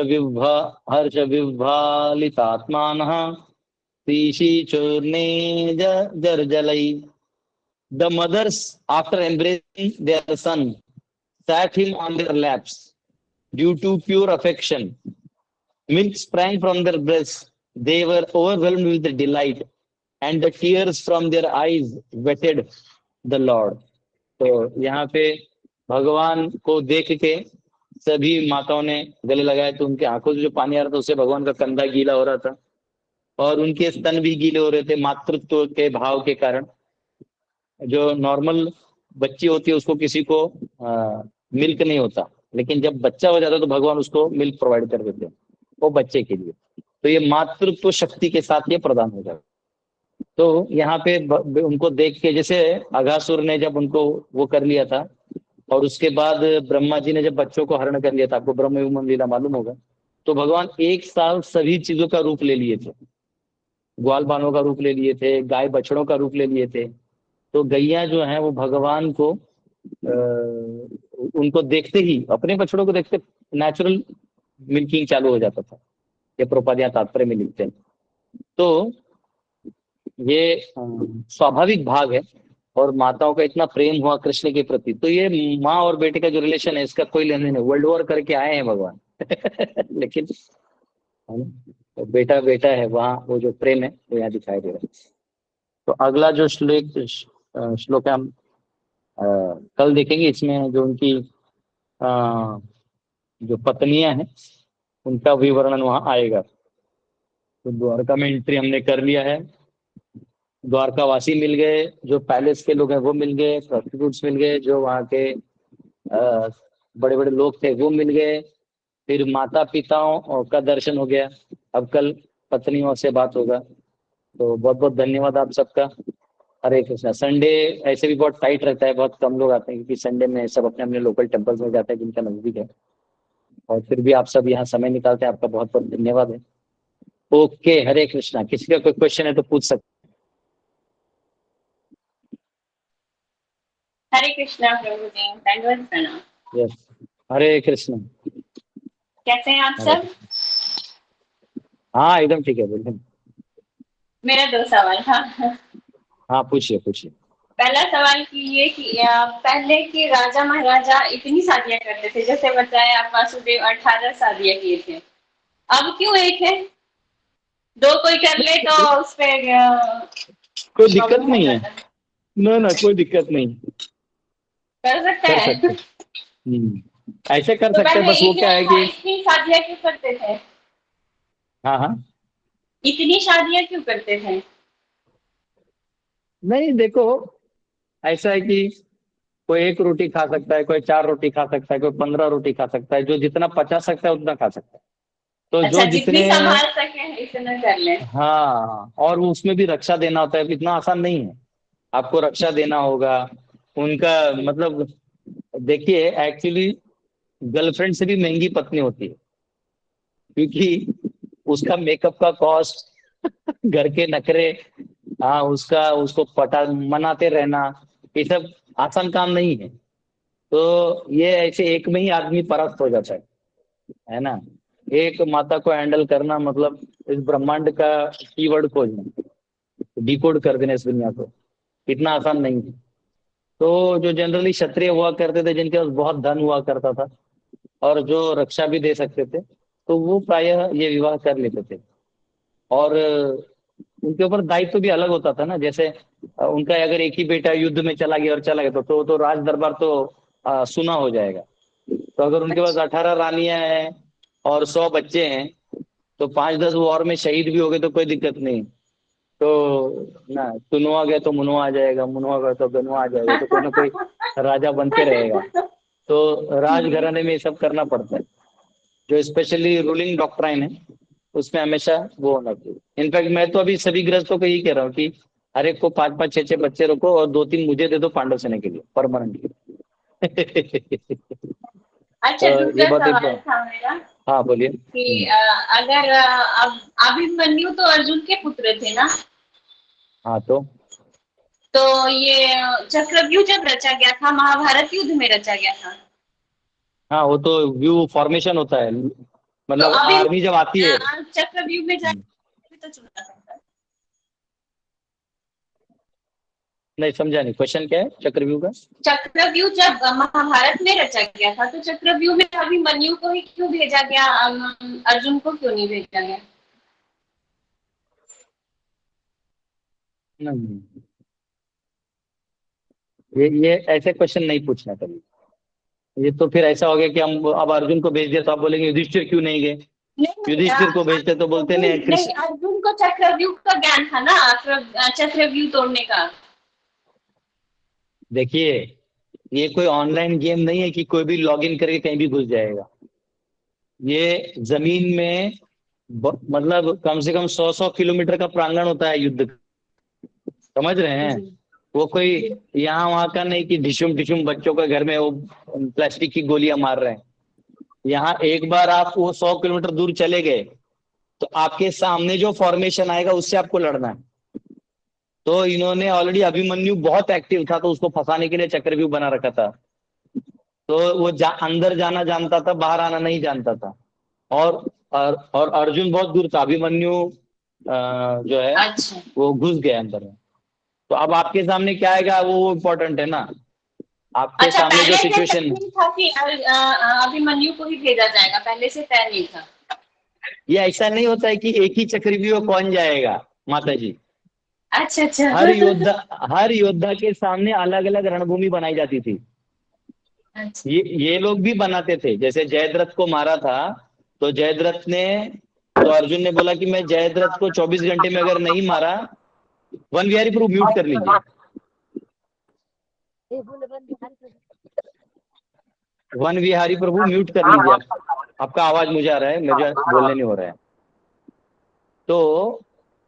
विह्वलितात्मान चूर्णे जर्जलै। The mothers after embracing their son sat him on their laps due to pure affection. Milk sprang from their breasts. They were overwhelmed with the delight, and the tears from their eyes wetted the Lord. तो यहाँ पे भगवान को देख के सभी माताओं ने गले लगाए, तो उनके आंखों से जो पानी आ रहा था उससे भगवान का कंधा गीला हो रहा था और उनके स्तन भी गीले हो रहे थे मातृत्व के भाव के कारण। जो नॉर्मल बच्ची होती है उसको किसी को मिल्क नहीं होता, लेकिन जब बच्चा हो जाता तो भगवान उसको मिल्क प्रोवाइड कर देते हैं वो बच्चे के लिए। तो ये मातृत्व शक्ति के साथ ये प्रदान हो जाता। तो यहाँ पे उनको देख के, जैसे अघासुर ने जब उनको वो कर लिया था और उसके बाद ब्रह्मा जी ने जब बच्चों को हरण कर लिया था, आपको ब्रह्म युगम लीला मालूम होगा। तो भगवान एक साल सभी चीजों का रूप ले लिए थे, ग्वाल बालों का रूप ले लिए थे, गाय बछड़ों का रूप ले लिए थे। तो गैया जो है वो भगवान को उनको देखते ही, अपने बछड़ों को देखते नेचुरल मिल्किंग चालू हो जाता था। ये प्रपादिया तात्पर्य में लिखते हैं। तो ये स्वाभाविक भाग है और माताओं का इतना प्रेम हुआ कृष्ण के प्रति, तो ये माँ और बेटे का जो रिलेशन है इसका कोई लेने नहीं, वर्ल्ड वॉर करके आए हैं भगवान लेकिन है ना, तो बेटा बेटा है, वहाँ वो जो प्रेम है वो यहाँ दिखाई दे रहा है। तो अगला जो श्लोक है हम कल देखेंगे। इसमें जो उनकी जो पत्नियां हैं उनका विवरण वहां आएगा। तो द्वारका में एंट्री हमने कर लिया है, द्वारकावासी मिल गए, जो पैलेस के लोग हैं वो मिल गए, प्रोस्टिट्यूट्स मिल गए, जो वहाँ के बड़े बड़े लोग थे वो मिल गए, फिर माता पिताओं का दर्शन हो गया। अब कल पत्नियों से बात होगा। तो बहुत बहुत धन्यवाद आप सबका। हरे कृष्णा। संडे ऐसे भी बहुत टाइट रहता है, बहुत कम लोग आते हैं क्योंकि संडे में सब अपने अपने लोकल टेम्पल्स में जाते हैं जिनका नजदीक है, और फिर भी आप सब यहाँ समय निकालते हैं, आपका बहुत बहुत धन्यवाद है। ओके, हरे कृष्णा। किसी का कोई क्वेश्चन है तो पूछ सकते। हरे कृष्णा प्रभु जी, दंडवत प्रणाम। यस, हरे कृष्ण। कैसे हैं आप सब? हाँ एकदम ठीक है, बिल्कुल। मेरा 2 सवाल था। हाँ पूछिए पूछिए। पहला सवाल कि ये कि पहले के राजा महाराजा इतनी शादियां करते थे, जैसे बताया आप वासुदेव 18 शादियां किए थे, अब क्यों एक है? 2 कोई कर ले तो उस पे कोई दिक्कत प्रॉब्लम हो नहीं है, जाता है। ना ना कोई दिक्कत नहीं, कर सकते कर हैं। सकते। ऐसे कर तो सकते हैं, पहले बस वो क्या इतना है था, कि इतनी शादियां क्यों करते थे? हाँ हाँ, इतनी शादियां क्यों करते थे? नहीं देखो, ऐसा है कि कोई 1 रोटी खा सकता है, कोई 4 रोटी खा सकता है, कोई 15 रोटी खा सकता है, जो जितना पचा सकता है उतना खा सकता है। तो अच्छा, जो जितनी जितने, संभाल सके इतना कर ले। हाँ, और उसमें भी रक्षा देना होता है, इतना आसान नहीं है। आपको रक्षा देना होगा उनका, मतलब देखिए एक्चुअली गर्लफ्रेंड से भी महंगी पत्नी होती है, क्योंकि उसका मेकअप का कॉस्ट घर के नखरे, हाँ उसका, उसको पटा मनाते रहना, ये सब आसान काम नहीं है। तो ये ऐसे एक में ही आदमी परास्त हो जाता है ना। एक माता को हैंडल करना मतलब इस ब्रह्मांड का कीवर्ड खोजना, डिकोड कर देना इस दुनिया को, इतना आसान नहीं है। तो जो जनरली क्षत्रिय हुआ करते थे, जिनके पास बहुत धन हुआ करता था और जो रक्षा भी दे सकते थे, तो वो प्रायः ये विवाह कर लेते थे। और उनके ऊपर दायित्व भी अलग होता था ना। जैसे उनका अगर एक ही बेटा युद्ध में चला गया और चला गया तो राज दरबार तो सुना हो जाएगा। तो अगर उनके पास अच्छा 18 रानियां हैं और 100 बच्चे हैं, तो 5-10 वॉर में शहीद भी हो गए तो कोई दिक्कत नहीं। तो ना सुनवा गया तो मुनवा आ जाएगा, मुनवा गया तो गनवा आ जाएगा, तो कोई ना कोई राजा बनते रहेगा। तो राजघराने में ये सब करना पड़ता है। जो स्पेशली रूलिंग डॉक्ट्राइन है उसमें हमेशा वो होना चाहिए। इनफैक्ट मैं तो अभी सभी गृहस्थों को यही कह रहा हूँ कि हर एक को 5-5 6-6 बच्चे रखो और 2-3 मुझे दे दो पांडव सेना के लिए परमानेंटली। अच्छा, तो ये दूसरा बहुत सवाल इम्पोर्टेंट। था मेरा हाँ बोलिए। कि अगर अब अभिमन्यु तो अर्जुन के पुत्र थे ना, हाँ तो तो ये चक्रव्यूह जब रचा गया था महाभारत युद्ध में रचा गया था, हाँ वो तो व्यू फॉर्मेशन होता है, तो मतलब अभी आर्मी जब आती है। चक्रव्यूह में जाके तो चुना सकता है। नहीं समझा नहीं, क्वेश्चन क्या है चक्रव्यूह का? चक्रव्यूह जब महाभारत में रचा गया था तो चक्रव्यूह में अभिमन्यु को ही क्यों भेजा गया, अर्जुन को क्यों नहीं भेजा गया? नहीं, ये ऐसे क्वेश्चन नहीं पूछना कभी। ये तो फिर ऐसा हो गया कि हम अब अर्जुन को भेज दिया तो आप बोलेंगे युधिष्ठिर क्यों नहीं गए। नहीं नहीं युधिष्ठिर को भेजते तो बोलते अर्जुन नहीं नहीं, कृष्ण। अर्जुन को चक्रव्यूह का ज्ञान था ना, चक्रव्यूह तोड़ने का। देखिए, ये कोई ऑनलाइन गेम नहीं है कि कोई भी लॉग इन करके कहीं भी घुस जाएगा। ये जमीन में मतलब कम से कम 100-100 किलोमीटर का प्रांगण होता है युद्ध का। समझ रहे हैं? जी वो कोई यहाँ वहां का नहीं कि ढिशुम ढिशुम बच्चों के घर में वो प्लास्टिक की गोलियां मार रहे हैं। यहाँ एक बार आप वो 100 किलोमीटर दूर चले गए तो आपके सामने जो फॉर्मेशन आएगा उससे आपको लड़ना है। तो इन्होंने ऑलरेडी अभिमन्यु बहुत एक्टिव था तो उसको फंसाने के लिए चक्रव्यूह बना रखा था। तो वो अंदर जाना जानता था, बाहर आना नहीं जानता था। और और अर्जुन बहुत दूर था, अभिमन्यु जो है अच्छा वो घुस गया अंदर में। तो अब आपके सामने क्या आएगा वो इम्पोर्टेंट है ना। आपके अच्छा, सामने जो पहले से तय सिचुएशन। नहीं था कि अभिमन्यु को ही भेजा जाएगा, पहले से तय नहीं था? ये ऐसा नहीं होता है कि एक ही चक्रव्यूह कौन जाएगा माता जी। अच्छा अच्छा हर योद्धा हर योद्धा के सामने अलग अलग रणभूमि बनाई जाती थी। अच्छा ये लोग भी बनाते थे। जैसे जयद्रथ को मारा था तो जयद्रथ ने, तो अर्जुन ने बोला कि मैं जयद्रथ को 24 घंटे में अगर नहीं मारा, वन विहारी प्रभु म्यूट कर लीजिए। वन विहारी प्रभु म्यूट कर लीजिए आप। आपका आवाज मुझे आ रहा है, मुझे बोलने नहीं हो रहा है। तो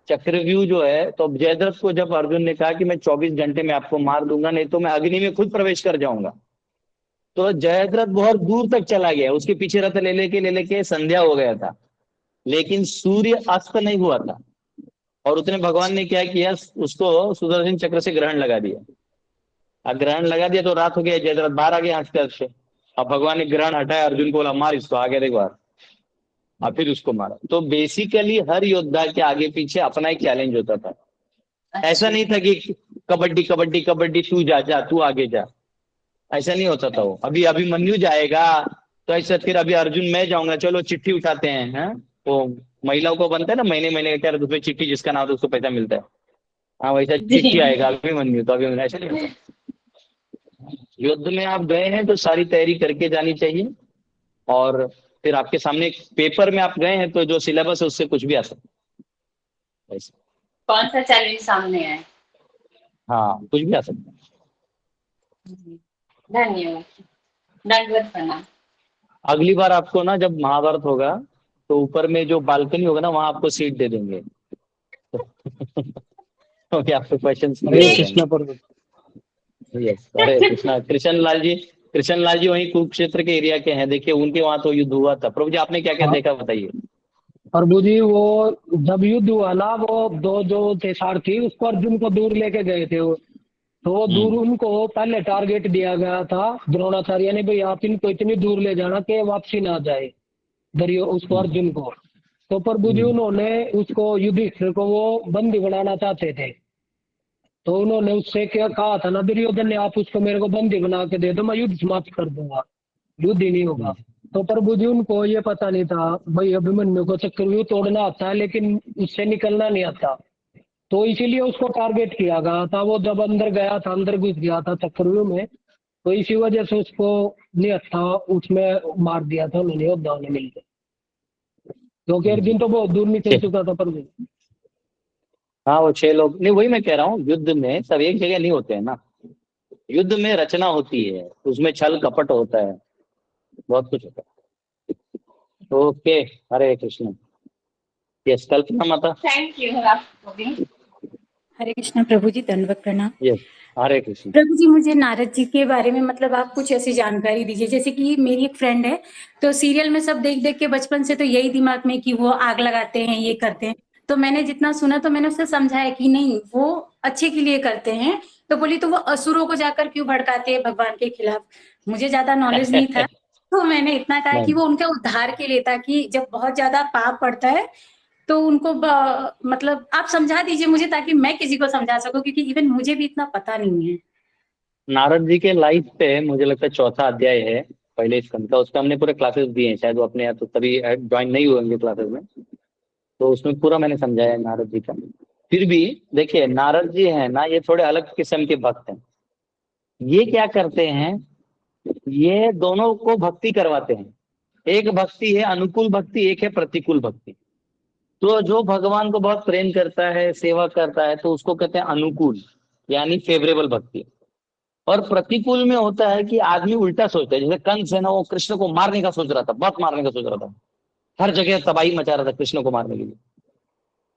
चक्रव्यूह जो है, तो जयद्रथ को जब अर्जुन ने कहा कि मैं 24 घंटे में आपको मार दूंगा नहीं तो मैं अग्नि में खुद प्रवेश कर जाऊंगा, तो जयद्रथ बहुत दूर तक चला गया। उसके पीछे रथ ले लेके संध्या हो गया था, लेकिन सूर्य अस्त नहीं हुआ था। और उतने भगवान ने क्या किया, उसको सुदर्शन चक्र से ग्रहण लगा दिया। अब ग्रहण लगा दिया तो रात हो गया, जयद्रथ बाहर आ गया हंसते से। अब भगवान ने ग्रहण हटाया, अर्जुन को बोला मार इसको, आगे देख बार। और फिर उसको मारा। तो बेसिकली हर योद्धा के आगे पीछे अपना एक चैलेंज होता था। ऐसा अच्छा नहीं था कि कबड्डी कबड्डी कबड्डी तू जा जा तू आगे जा, ऐसा नहीं होता था। वो अभी अभिमन्यु जाएगा तो ऐसा, फिर अभी अर्जुन मैं जाऊंगा, चलो चिट्ठी उठाते हैं। वो महिलाओं को बनता है ना महीने महीने का, क्या उसमें चिट्ठी जिसका नाम होता है उसको पैसा मिलता है। हाँ वैसा जी चिट्ठी आएगा अभिमन्यु, तो अभिमन्यु ऐसा नहीं होता। युद्ध में आप गए हैं तो सारी तैयारी करके जानी चाहिए। और फिर आपके सामने एक पेपर में आप गए हैं तो जो सिलेबस है उससे कुछ भी आ सकता है ऐसे। कौन सा चैलेंज सामने है? हाँ कुछ भी आ सकता है। धन्यवाद, दंडवत प्रणाम। अगली बार आपको ना जब महाभारत होगा तो ऊपर में जो बालकनी होगा ना वहां आपको सीट दे देंगे। क्योंकि आपके क्वेश्चन क्लियर हरे हो कृष्णा जाएंगे। प्रभु। यस, अरे कृष्णा कृष्ण लाल जी वहीं कुरुक्षेत्र के एरिया के हैं। देखिए उनके वहां तो युद्ध हुआ था। प्रभु जी आपने क्या क्या हाँ देखा बताइए। प्रभु जी, वो जब युद्ध हुआ ना, वो दो जो थे सारथी, उसको अर्जुन को दूर लेके गए थे वो। तो वो दूर हम्म उनको पहले टारगेट दिया गया था द्रोणाचार्य ने, भाई आप इनको इतनी दूर ले जाना कि वापसी ना जाए दरियो उसको हम्म अर्जुन को। तो प्रभु जी हम्म उन्होंने उसको युधिष्ठिर को वो बंदी बनाना चाहते थे। तो उन्होंने उससे क्या कहा था ना, दुर्योधन ने, आप उसको मेरे को बंदी बना के दे दो, मैं युद्ध समाप्त कर दूंगा, युद्ध ही नहीं होगा। हम्म तो प्रभु जी उनको ये पता नहीं था, भाई अभिमन्यु को चक्रव्यूह तोड़ना आता है लेकिन उससे निकलना नहीं आता। तो इसीलिए उसको टारगेट किया गया था। वो जब अंदर गया था, अंदर घुस गया था चक्रव्यूह में, तो इसी वजह से उसको निहत्था उसमें मार दिया था उन्होंने, योद्धाओं ने मिलकर। क्योंकि अर्जुन तो बहुत दूर निकल चुका था प्रभु। हाँ वो 6 लोग नहीं, वही मैं कह रहा हूँ, युद्ध में सब एक जगह नहीं होते हैं ना, युद्ध में रचना होती है, उसमें छल कपट होता है, बहुत कुछ होता है। ओके, हरे कृष्ण। यस, कल्पना माता। थैंक यू आपको भी। हरे कृष्णा प्रभु जी, दंडवत प्रणाम। यस, हरे कृष्ण। प्रभु जी, मुझे नारद जी के बारे में मतलब आप कुछ ऐसी जानकारी दीजिए। जैसे कि मेरी एक फ्रेंड है, तो सीरियल में सब देख देख के बचपन से तो यही दिमाग में कि वो आग लगाते हैं, ये करते हैं। तो मैंने जितना सुना तो मैंने उससे समझाया कि नहीं, वो अच्छे के लिए करते हैं। तो बोली तो वो असुरों को जाकर क्यों भड़काते हैं भगवान के खिलाफ। मुझे ज्यादा नॉलेज नहीं था, तो मैंने इतना कहा कि वो उनके उद्धार के लिए था, कि जब बहुत ज्यादा पाप पड़ता है तो उनको मतलब आप समझा दीजिए मुझे, ताकि मैं किसी को समझा सकूं, क्योंकि इवन मुझे भी इतना पता नहीं है। नारद जी के लाइफ पे मुझे लगता है 4था अध्याय है पहले स्कंद का, उसका हमने पूरे क्लासेस दिए हैं, शायद वो अपने यहाँ तो तभी ज्वाइन नहीं हुएंगे क्लासेस में, तो उसमें पूरा मैंने समझाया है नारद जी का। फिर भी देखिए, नारद जी है ना, ये थोड़े अलग किस्म के भक्त हैं। ये क्या करते हैं, ये दोनों को भक्ति करवाते हैं। एक भक्ति है अनुकूल भक्ति, एक है प्रतिकूल भक्ति। तो जो भगवान को बहुत प्रेम करता है, सेवा करता है, तो उसको कहते हैं अनुकूल, यानी फेवरेबल भक्ति। और प्रतिकूल में होता है कि आदमी उल्टा सोचता है, जैसे कंस है ना, वो कृष्ण को मारने का सोच रहा था, बहुत मारने का सोच रहा था, हर जगह तबाही मचा रहा था कृष्ण को मारने के लिए।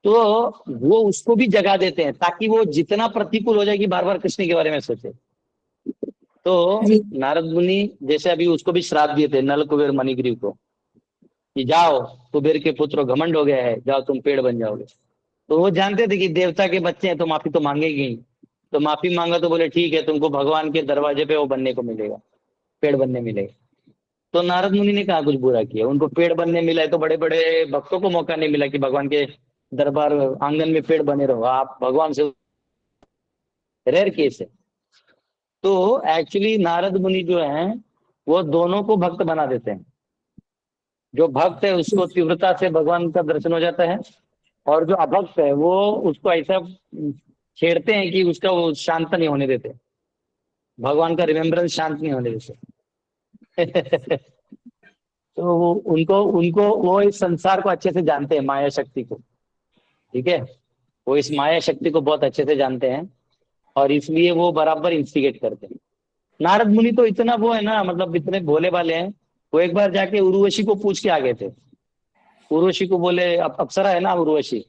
तो वो उसको भी जगा देते हैं ताकि वो जितना प्रतिकूल हो जाएगी, बार बार कृष्ण के बारे में सोचे। तो जी नारद मुनि जैसे अभी उसको भी श्राप दिए थे, नल कुबेर मणिग्रीव को, कि जाओ, कुबेर के पुत्र घमंड हो गया है, जाओ तुम पेड़ बन जाओगे। तो वो जानते थे कि देवता के बच्चे हैं तो माफी तो मांगेगी ही। तो माफी मांगा तो बोले ठीक है, तुमको भगवान के दरवाजे पे वो बनने को मिलेगा, पेड़ बनने मिलेगा। तो नारद मुनि ने कहा कुछ बुरा किया, उनको पेड़ बनने मिला है, तो बड़े बड़े भक्तों को मौका नहीं मिला कि भगवान के दरबार आंगन में पेड़ बने रहो, आप भगवान से, रेयर केस है। तो एक्चुअली नारद मुनि जो है वो दोनों को भक्त बना देते हैं। जो भक्त है उसको तीव्रता से भगवान का दर्शन हो जाता है, और जो अभक्त है वो उसको ऐसा छेड़ते हैं कि उसका वो शांत नहीं होने देते, भगवान का रिमेम्बरेंस शांत नहीं होने देते। तो वो उनको उनको वो इस संसार को अच्छे से जानते हैं, माया शक्ति को, ठीक है, वो इस माया शक्ति को बहुत अच्छे से जानते हैं, और इसलिए वो बराबर इंस्टिगेट करते हैं। नारद मुनि तो इतना वो है ना, मतलब इतने भोले वाले हैं, वो एक बार जाके उर्वशी को पूछ के आ गए थे। उर्वशी को बोले, अप्सरा है ना उर्वशी,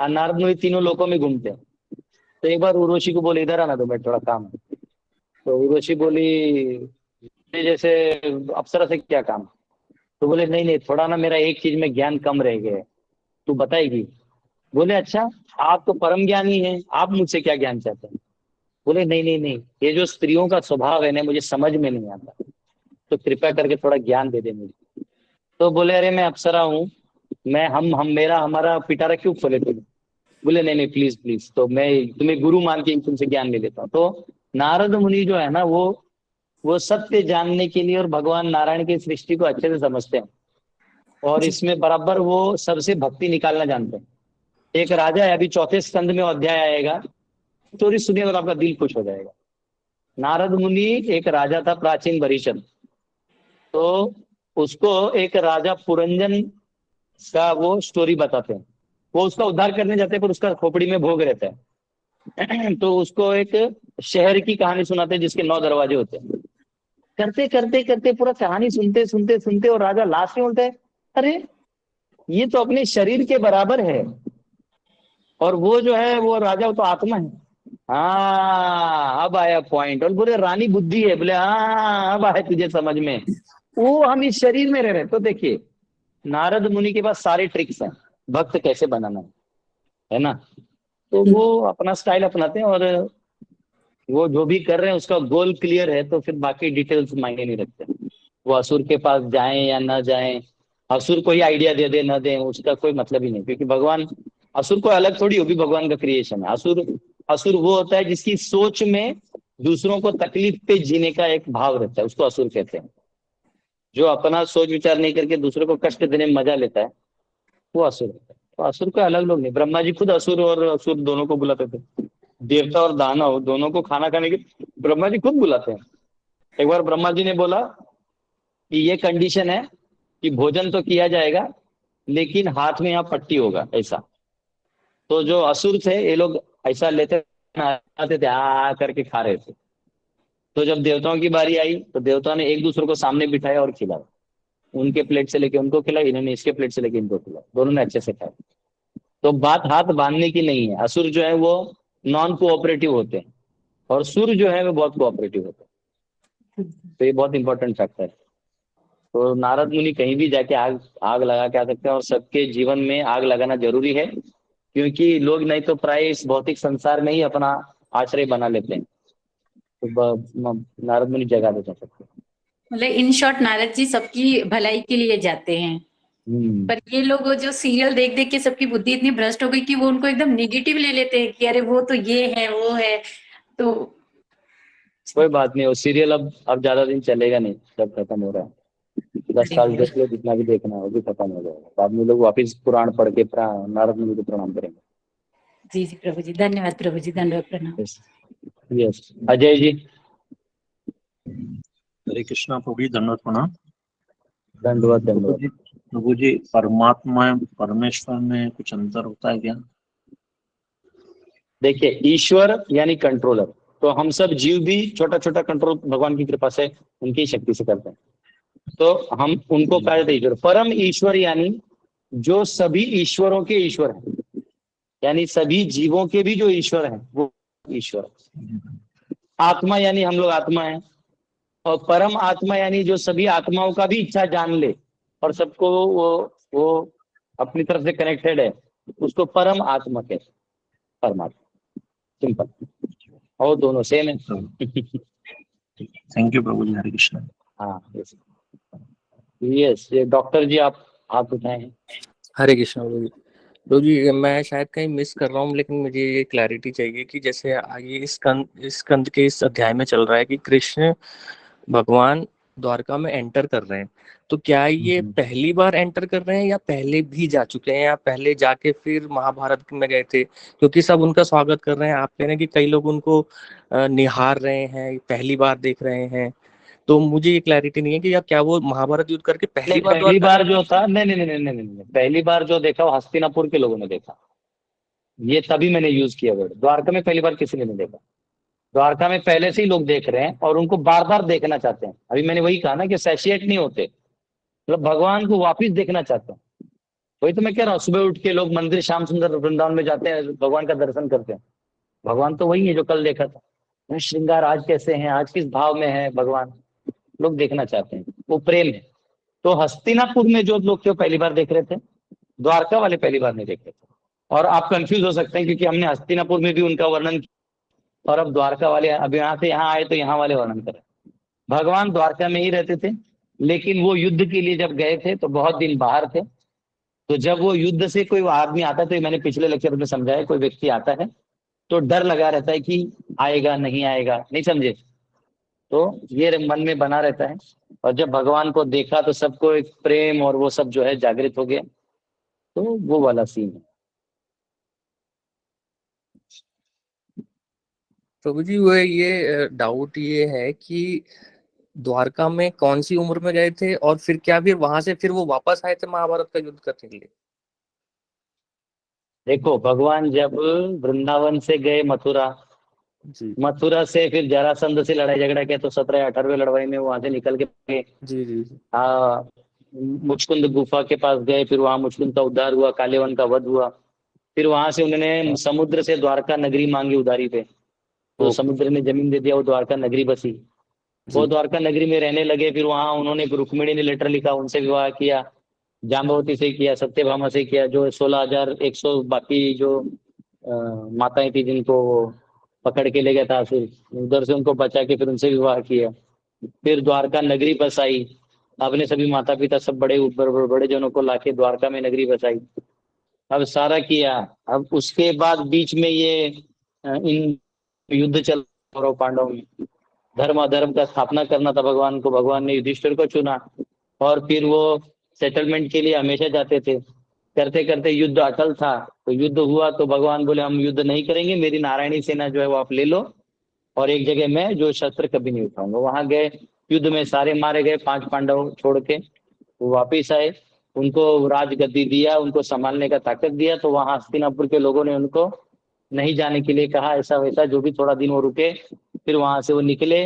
और नारद मुनि तीनों लोकों में घूमते हैं। तो एक बार उर्वशी को बोले, इधर आना, तो मैं थोड़ा काम है। तो उर्वशी बोली, "ये जैसे अप्सरा से क्या काम"। तो बोले, नहीं नहीं, थोड़ा ना मेरा एक चीज में ज्ञान कम रह गया है, तू बताएगी। बोले, अच्छा, आप तो परम ज्ञानी हैं, आप मुझसे क्या ज्ञान चाहते हैं। बोले, नहीं नहीं नहीं, ये जो स्त्रियों का स्वभाव है ना, मुझे समझ में नहीं आता, तो कृपया करके थोड़ा ज्ञान दे दे मुझे। तो बोले, अरे मैं अप्सरा हूँ, मैं हम मेरा हमारा पिटारा क्यों खोले तुम। बोले, नहीं नहीं, प्लीज प्लीज, तो मैं तुम्हें गुरु मान के तुमसे ज्ञान ले लेता हूँ। तो नारद मुनि जो है ना, वो सत्य जानने के लिए और भगवान नारायण की सृष्टि को अच्छे से समझते हैं, और इसमें बराबर वो सबसे भक्ति निकालना जानते हैं। एक राजा है, अभी 4थे स्कंद में अध्याय आएगा, स्टोरी सुनिए और आपका दिल खुश हो जाएगा। नारद मुनि एक राजा था, प्राचीन बरिशद। तो उसको एक राजा पुरंजन का वो स्टोरी बताते हैं, वो उसका उद्धार करने जाते हैं, पर उसका खोपड़ी में भोग रहता है। तो उसको एक शहर की कहानी सुनाते हैं जिसके 9 दरवाजे होते हैं। करते करते करते पूरा कहानी सुनते सुनते सुनते, और राजा लास्ट में बोलते हैं, अरे ये तो अपने शरीर के बराबर है, और वो जो है वो राजा, वो तो आत्मा है। हाँ, अब आया पॉइंट। और बोले, रानी बुद्धि है। बोले, हाँ, अब आया तुझे समझ में, वो हम इस शरीर में रह रहे। तो देखिए, नारद मुनि के पास सारे ट्रिक्स हैं भक्त कैसे बनाना है ना। तो वो अपना स्टाइल अपनाते हैं, और वो जो भी कर रहे हैं उसका गोल क्लियर है, तो फिर बाकी डिटेल्स मायने नहीं रखते। वो असुर के पास जाएं या ना जाएं, असुर को ही आइडिया दे दे ना दे, उसका कोई मतलब ही नहीं, क्योंकि भगवान, असुर को अलग थोड़ी, वो भी भगवान का क्रिएशन है। असुर असुर वो होता है जिसकी सोच में दूसरों को तकलीफ पे जीने का एक भाव रहता है, उसको असुर कहते हैं। जो अपना सोच विचार नहीं करके दूसरों को कष्ट देने में मजा लेता है, वो असुर होता है। तो असुर कोई अलग लोग नहीं, ब्रह्मा जी खुद असुर और असुर दोनों को बुलाते थे। देवता और दानव दोनों को खाना खाने के ब्रह्मा जी खुद बुलाते हैं। एक बार ब्रह्मा जी ने बोला कि ये कंडीशन है कि भोजन तो किया जाएगा लेकिन हाथ में यहाँ पट्टी होगा ऐसा। तो जो असुर थे ये लोग ऐसा लेते आते थे, आ करके खा रहे थे। तो जब देवताओं की बारी आई तो देवताओं ने एक दूसरे को सामने बिठाया और खिलाया। उनके प्लेट से लेके उनको खिलाया, इन्होंने इसके प्लेट से लेके इनको खिलाया, दोनों ने अच्छे से खाया। तो बात हाथ बांधने की नहीं है। असुर जो है वो नॉन कोऑपरेटिव होते हैं और सुर जो है वो बहुत कोऑपरेटिव होते हैं। तो ये बहुत इंपॉर्टेंट फैक्टर है। तो नारद मुनि कहीं भी जाके आग आग लगा के आ सकते हैं और सबके जीवन में आग लगाना जरूरी है, क्योंकि लोग नहीं तो प्राय इस भौतिक संसार में ही अपना आश्रय बना लेते हैं। तो नारद मुनि जगा दे सकते हैं। मतलब इन शॉर्ट नारद जी सबकी भलाई के लिए जाते हैं। पर ये लोग जो सीरियल देख देख के सबकी बुद्धि इतनी भ्रष्ट हो गई कि वो उनको एकदम नेगेटिव ले लेते हैं कि अरे वो तो ये है वो है। तो कोई बात नहीं, वो सीरियल अब ज्यादा दिन चलेगा नहीं, सब खत्म हो रहा है। 10 साल देख लो, जितना भी देखना है वो भी खत्म हो जाएगा। बाद में लोग वापिस पुराण पढ़ के नारद मुनि को प्रणाम करेंगे। जी जी प्रभु जी, धन्यवाद प्रभु जी, धन्यवाद, प्रणाम। यस अजय जी। हरे कृष्णा प्रभु जी, धन्यवाद प्रणाम। धन्यवाद धन्यवाद। प्रभु जी, परमात्मा परमेश्वर में कुछ अंतर होता है क्या? देखिए, ईश्वर यानी कंट्रोलर, तो हम सब जीव भी छोटा छोटा कंट्रोल भगवान की कृपा से उनकी शक्ति से करते हैं। तो हम उनको कहा जाता है ईश्वर। परम ईश्वर यानी जो सभी ईश्वरों के ईश्वर हैं, यानी सभी जीवों के भी जो ईश्वर हैं वो ईश्वर। आत्मा यानी हम लोग आत्मा है, और परम आत्मा यानी जो सभी आत्माओं का भी इच्छा जान ले और सबको वो अपनी तरफ से कनेक्टेड है, उसको परम आत्मा कहते हैं, परमात्मा। सिंपल, और दोनों सेम है। थैंक यू प्रभु जी, हरे कृष्णा। हाँ यस, ये डॉक्टर जी आप हाथ उठाए हैं। हरे कृष्णा प्रभु जी, मैं शायद कहीं मिस कर रहा हूँ, लेकिन मुझे ये क्लैरिटी चाहिए कि जैसे आगे इस स्कंद के इस अध्याय में चल रहा है कि कृष्ण भगवान द्वारका में एंटर कर रहे हैं, तो क्या ये पहली बार एंटर कर रहे हैं या पहले भी जा चुके हैं, या पहले जाके फिर महाभारत में गए थे? क्योंकि सब उनका स्वागत कर रहे हैं, आप कह रहे हैं कि कई लोग उनको निहार रहे हैं, पहली बार देख रहे हैं। तो मुझे ये क्लैरिटी नहीं है कि या क्या वो महाभारत युद्ध करके पहली बार जो था, नहीं, पहली बार जो देखा वो हस्तिनापुर के लोगों ने देखा। ये तभी मैंने यूज किया वर्ड। द्वारका में पहली बार किसी ने नहीं देखा। द्वारका में पहले से ही लोग देख रहे हैं और उनको बार बार देखना चाहते हैं। अभी मैंने वही कहा ना कि सैशिएट नहीं होते, मतलब भगवान को वापिस देखना चाहते हैं। वही तो मैं कह रहा हूँ, सुबह उठ के लोग मंदिर श्याम सुंदर वृंदावन में जाते हैं, भगवान का दर्शन करते हैं। भगवान तो वही है जो कल देखा था। श्रृंगार आज कैसे हैं, आज किस भाव में है भगवान, लोग देखना चाहते हैं, वो प्रेम है। तो हस्तिनापुर में जो लोग थे पहली बार देख रहे थे, द्वारका वाले पहली बार नहीं देख रहे थे। और आप कंफ्यूज हो सकते हैं क्योंकि हमने हस्तिनापुर में भी उनका वर्णन किया और अब द्वारका वाले अब यहाँ से यहाँ आए तो यहाँ वाले वर्णन करें। भगवान द्वारका में ही रहते थे, लेकिन वो युद्ध के लिए जब गए थे तो बहुत दिन बाहर थे। तो जब वो युद्ध से कोई आदमी आता, तो मैंने पिछले लेक्चर में समझाया, कोई व्यक्ति आता है तो डर लगा रहता है कि आएगा नहीं आएगा, नहीं समझे, तो ये मन में बना रहता है। और जब भगवान को देखा तो सबको एक प्रेम और वो सब जो है जागृत हो गया। तो वो वाला सीन है। प्रभु जी, वो ये डाउट ये है कि द्वारका में कौन सी उम्र में गए थे, और फिर क्या फिर वहां से फिर वो वापस आए थे महाभारत का युद्ध करने के लिए? देखो, भगवान जब वृंदावन से गए मथुरा, मथुरा से फिर जरासंध से लड़ाई झगड़ा किया, तो 17-18वें लड़ाई में वहां से निकल के जी मुचकुंद गुफा के पास गए। फिर वहां मुचकुंद का उद्धार हुआ, कालेवन का वध हुआ। फिर वहां से उन्होंने समुद्र से द्वारका नगरी मांगी उधारी पे, तो समुद्र ने जमीन दे दिया, वो द्वारका नगरी बसी। वो द्वारका नगरी में रहने लगे। फिर वहां उन्होंने रुक्मिणी ने लेटर लिखा, उनसे विवाह किया, जाम्बवती से किया, सत्यभामा से किया, जो 16,100 बाकी जो माताएं थी जिनको पकड़ के ले गया था असुर, उधर से उनको बचा के फिर उनसे विवाह किया। फिर द्वारका नगरी बसाई, अपने सभी माता पिता सब बड़े जनों को लाके द्वारका में नगरी बसाई। अब सारा किया। अब उसके बाद बीच में ये इन युद्ध चल कौरव पांडव में, धर्म अधर्म का स्थापना करना था भगवान को। भगवान ने युधिष्ठिर को चुना और फिर वो सेटलमेंट के लिए हमेशा जाते थे। करते करते युद्ध अटल था, तो युद्ध हुआ तो भगवान बोले हम युद्ध नहीं करेंगे, मेरी नारायणी सेना जो है वो आप ले लो, और एक जगह मैं जो शस्त्र कभी नहीं उठाऊंगा। वहां गए, युद्ध में सारे मारे गए, 5 पांडव छोड़ के वो वापिस आए, उनको राजगद्दी दिया, उनको संभालने का ताकत दिया। तो वहां हस्तिनापुर के लोगों ने उनको नहीं जाने के लिए कहा, ऐसा वैसा जो भी, थोड़ा दिन वो रुके, फिर वहां से वो निकले।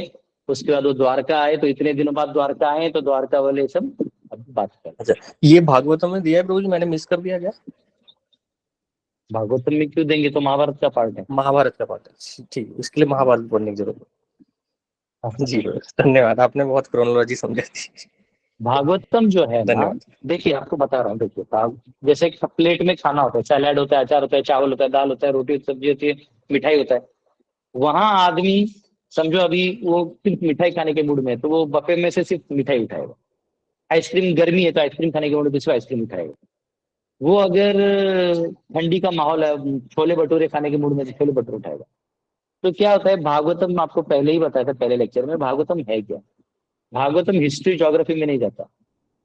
उसके बाद वो द्वारका आए, तो इतने दिनों बाद द्वारका आए, तो द्वारका वाले सब अब बात कर। अच्छा, ये भागवतम में दिया है प्रभु जी, मैंने मिस कर दिया क्या? भागवतम में क्यों देंगे, तो महाभारत का पार्ट है। महाभारत का पाठ है, ठीक, इसके लिए महाभारत पढ़ने की जरूरत है। जी धन्यवाद, आपने बहुत क्रोनोलॉजी समझा दी। भागवतम जो है ना, धन्यवाद। देखिए आपको बता रहा हूँ, देखिए जैसे एक प्लेट में खाना होता है, सैलेड होता है, अचार होता है, चावल होता है, दाल होता है, रोटी सब्जी होती है, मिठाई होता है। वहां आदमी समझो अभी वो सिर्फ मिठाई खाने के मूड में है, तो वो बफे में से सिर्फ मिठाई उठाएगा। आइसक्रीम गर्मी है तो आइसक्रीम खाने के मूड में सिर्फ आइसक्रीम उठाएगा। वो अगर ठंडी का माहौल है, छोले भटूरे खाने के मूड में, तो छोले भटूरे उठाएगा। तो क्या होता है, भागवतम में आपको पहले ही बताया था पहले लेक्चर में, भागवतम है क्या। भागवतम हिस्ट्री ज्योग्राफी में नहीं जाता।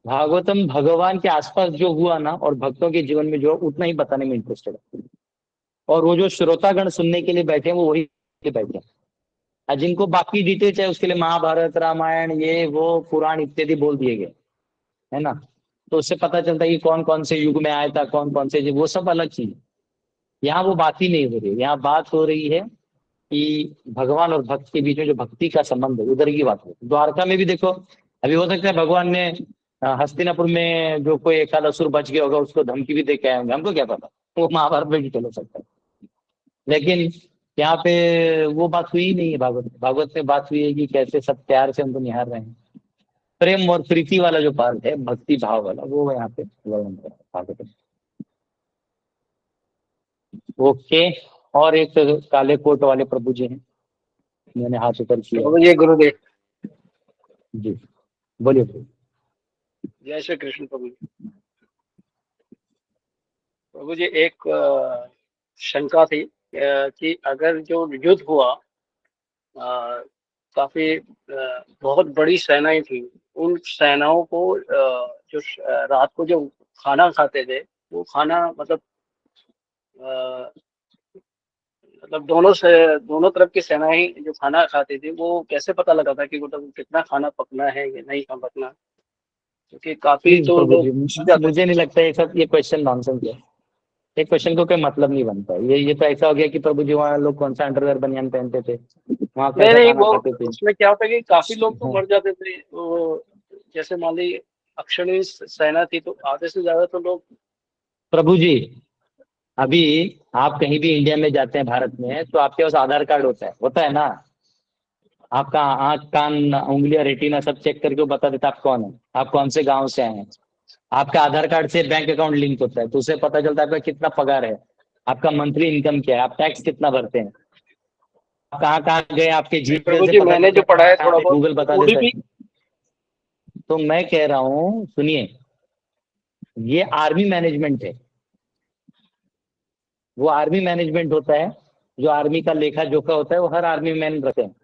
भागवतम भगवान के आसपास जो हुआ ना, और भक्तों के जीवन में जो, उतना ही बताने में इंटरेस्टेड है। और वो जो श्रोतागण सुनने के लिए बैठे हैं, वो वही के बैठे हैं। और जिनको बाकी डिटेल चाहिए उसके लिए महाभारत, रामायण, ये वो पुराण इत्यादि बोल दिए गए, है ना। तो उससे पता चलता है कि कौन कौन से युग में आया था, कौन कौन से, वो सब अलग चीज है। यहाँ वो बात ही नहीं हो रही, यहाँ बात हो रही है कि भगवान और भक्त के बीच में जो भक्ति का संबंध है, उधर की बात है। द्वारका में भी देखो, अभी हो सकता है भगवान ने हस्तिनापुर में जो कोई एकादसुर बच गया होगा, उसको धमकी भी दे के आए होंगे, हमको क्या पता, वो महाभारत में भी चल सकता है। लेकिन यहाँ पे वो बात हुई ही नहीं है। भागवत में बात हुई है कि कैसे सब प्यार से हमको निहार रहे हैं। प्रेम और प्रीति वाला जो पार्ट है, भक्ति भाव वाला, वो यहाँ पे वर्णन कर भागवत में। ओके, और एक काले कोट वाले प्रभु जी हैं, मैंने हाथ ऊपर किया। ये गुरुदेव, जी बोलिए प्रभु। जय श्री कृष्ण प्रभु जी। प्रभु जी, एक शंका थी कि अगर जो युद्ध हुआ, काफी बहुत बड़ी सेनाएं थी, उन सेनाओं को जो रात को जो खाना खाते थे, वो खाना मतलब दोनों तरफ की सेनाएं जो खाना खाती थी, वो कैसे पता लगा था कि मतलब कितना खाना पकना है या नहीं पकना, क्योंकि काफी तो प्रभु जी, लोग मुझे नहीं लगता ये सब, ये क्वेश्चन नॉनसेंस है। एक क्वेश्चन को कोई मतलब नहीं बनता। ये तो ऐसा हो गया कि प्रभु जी वहाँ लोग कौन सा अंडरवेयर बनियान पहनते थे, वहाँ कैसा नहीं, खाना वो खाते थे। उसमें क्या होता है कि काफी लोग तो हाँ। मर जाते थे। वो जैसे मान ली अक्षणी सेना थी, तो आधे से ज्यादा तो लोग। प्रभु जी, अभी आप कहीं भी इंडिया में जाते हैं, भारत में, तो आपके पास आधार कार्ड होता है ना। आपका आंख, कान, उंगलियां, रेटिना सब चेक करके वो बता देता आप कौन है, आप कौन से गांव से आए हैं। आपका आधार कार्ड से बैंक अकाउंट लिंक होता है, तो उससे पता चलता है आपका कितना पगार है, आपका मंथली इनकम क्या है, आप टैक्स कितना भरते हैं, आप कहाँ कहाँ गए, आपके प्रभु जीपीएस से जी, पता मैंने चलता जो पढ़ा है थोड़ा है, बहुत, गूगल बता देता ओडीपी। है। तो मैं कह रहा हूँ, सुनिए, ये आर्मी मैनेजमेंट है। वो आर्मी मैनेजमेंट होता है, जो आर्मी का लेखा जोखा होता है, वो हर आर्मी मैन रखते हैं।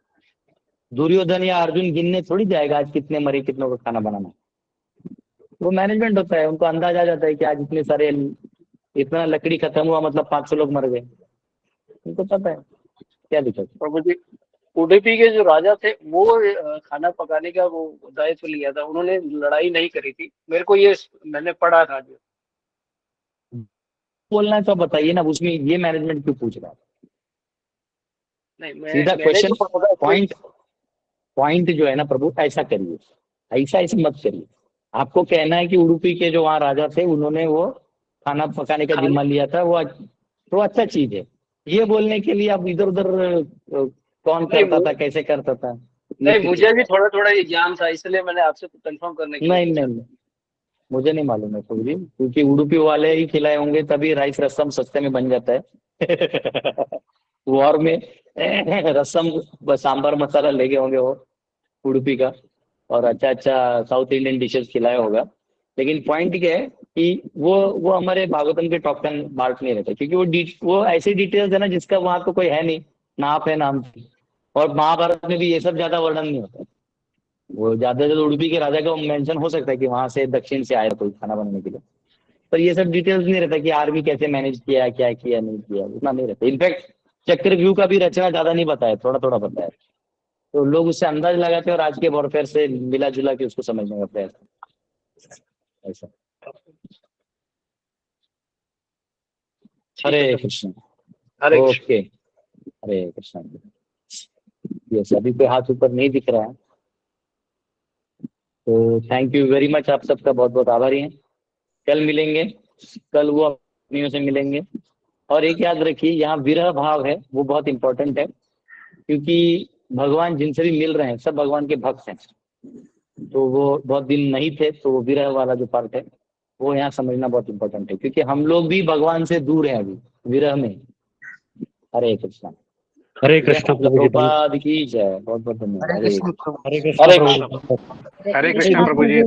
दुर्योधन या अर्जुन गिनने थोड़ी जाएगा आज कितने मरे, कितनों को खाना बनाना। वो मैनेजमेंट होता है, उनको अंदाज आ जाता है कि आज इतने सारे, इतना लकड़ी खत्म हुआ मतलब 500 लोग मर गए, उनको पता है क्या दिक्कत। प्रभु जी, उडुपी के जो राजा थे, वो खाना पकाने का वो दायित्व लिया था, उन्होंने लड़ाई नहीं करी थी, मेरे को ये मैंने पढ़ा था। जो बोलना है तो बताइए ना, उसमें ये मैनेजमेंट क्यों पूछ रहा है। नहीं, सीधा मैंने क्वेश्चन, जो पढ़ा था पॉइंट जो है ना प्रभु, ऐसा करिए, ऐसा मत करिए। आपको कहना है कि उडुपी के जो वहाँ राजा थे, उन्होंने वो खाना पकाने का जिम्मा लिया था, वो तो अच्छा चीज है। ये बोलने के लिए आप इधर उधर कौन करता था, कैसे करता था, नहीं, मुझे भी थोड़ा थोड़ा ये ज्ञान था, इसलिए मैंने आपसे कंफर्म करने के लिए पूछा। नहीं, मुझे नहीं मालूम है प्रभु जी, क्योंकि उडुपी वाले ही खिलाए होंगे, तभी राइस रसम सस्ते में बन जाता है। वॉर में रसम सांबर मसाला ले गए होंगे वो उडुपी का, और अच्छा साउथ इंडियन डिशेस खिलाया होगा। लेकिन पॉइंट क्या है कि वो हमारे भागवतम के टॉप 10 मार्क नहीं रहते, क्योंकि वो ऐसी डिटेल्स है ना जिसका वहां तो कोई है नहीं, ना आप है नाम थी। और महाभारत में भी ये सब ज्यादा वर्णन नहीं होता। वो ज्यादा उडुपी के राजा का मेंशन हो सकता है कि वहां से दक्षिण से आया कोई खाना बनाने के लिए, पर ये सब डिटेल्स नहीं रहता कि आर्मी कैसे मैनेज किया, क्या किया, नहीं किया, उतना नहीं रहता। इनफैक्ट चक्रव्यूह का भी रचना ज्यादा नहीं बताया, थोड़ा थोड़ा बताया, तो लोग उससे अंदाज लगाते हैं और आज के वॉरफेयर से मिला जुला के उसको समझने का प्रयास ऐसा। हरे कृष्ण। हरे कृष्ण। ओके, हरे कृष्ण। यस, अभी कोई हाथ ऊपर नहीं दिख रहा है, तो थैंक यू वेरी मच, आप सबका बहुत बहुत आभारी हैं। कल मिलेंगे, कल वो अपनियों से मिलेंगे। और एक याद रखिए, यहाँ विरह भाव है वो बहुत इंपॉर्टेंट है, क्योंकि भगवान जिनसे भी मिल रहे हैं सब भगवान के भक्त हैं, तो वो बहुत दिन नहीं थे, तो वो विरह वाला जो पार्ट है वो यहाँ समझना बहुत इंपॉर्टेंट है, क्योंकि हम लोग भी भगवान से दूर हैं अभी विरह में। हरे कृष्ण। हरे कृष्ण प्रभु जी। प्रभुपाद की जय। बहुत बहुत धन्यवाद। हरे कृष्ण प्रभु। हरे कृष्ण प्रभु जी। हरे कृष्ण प्रभु जी।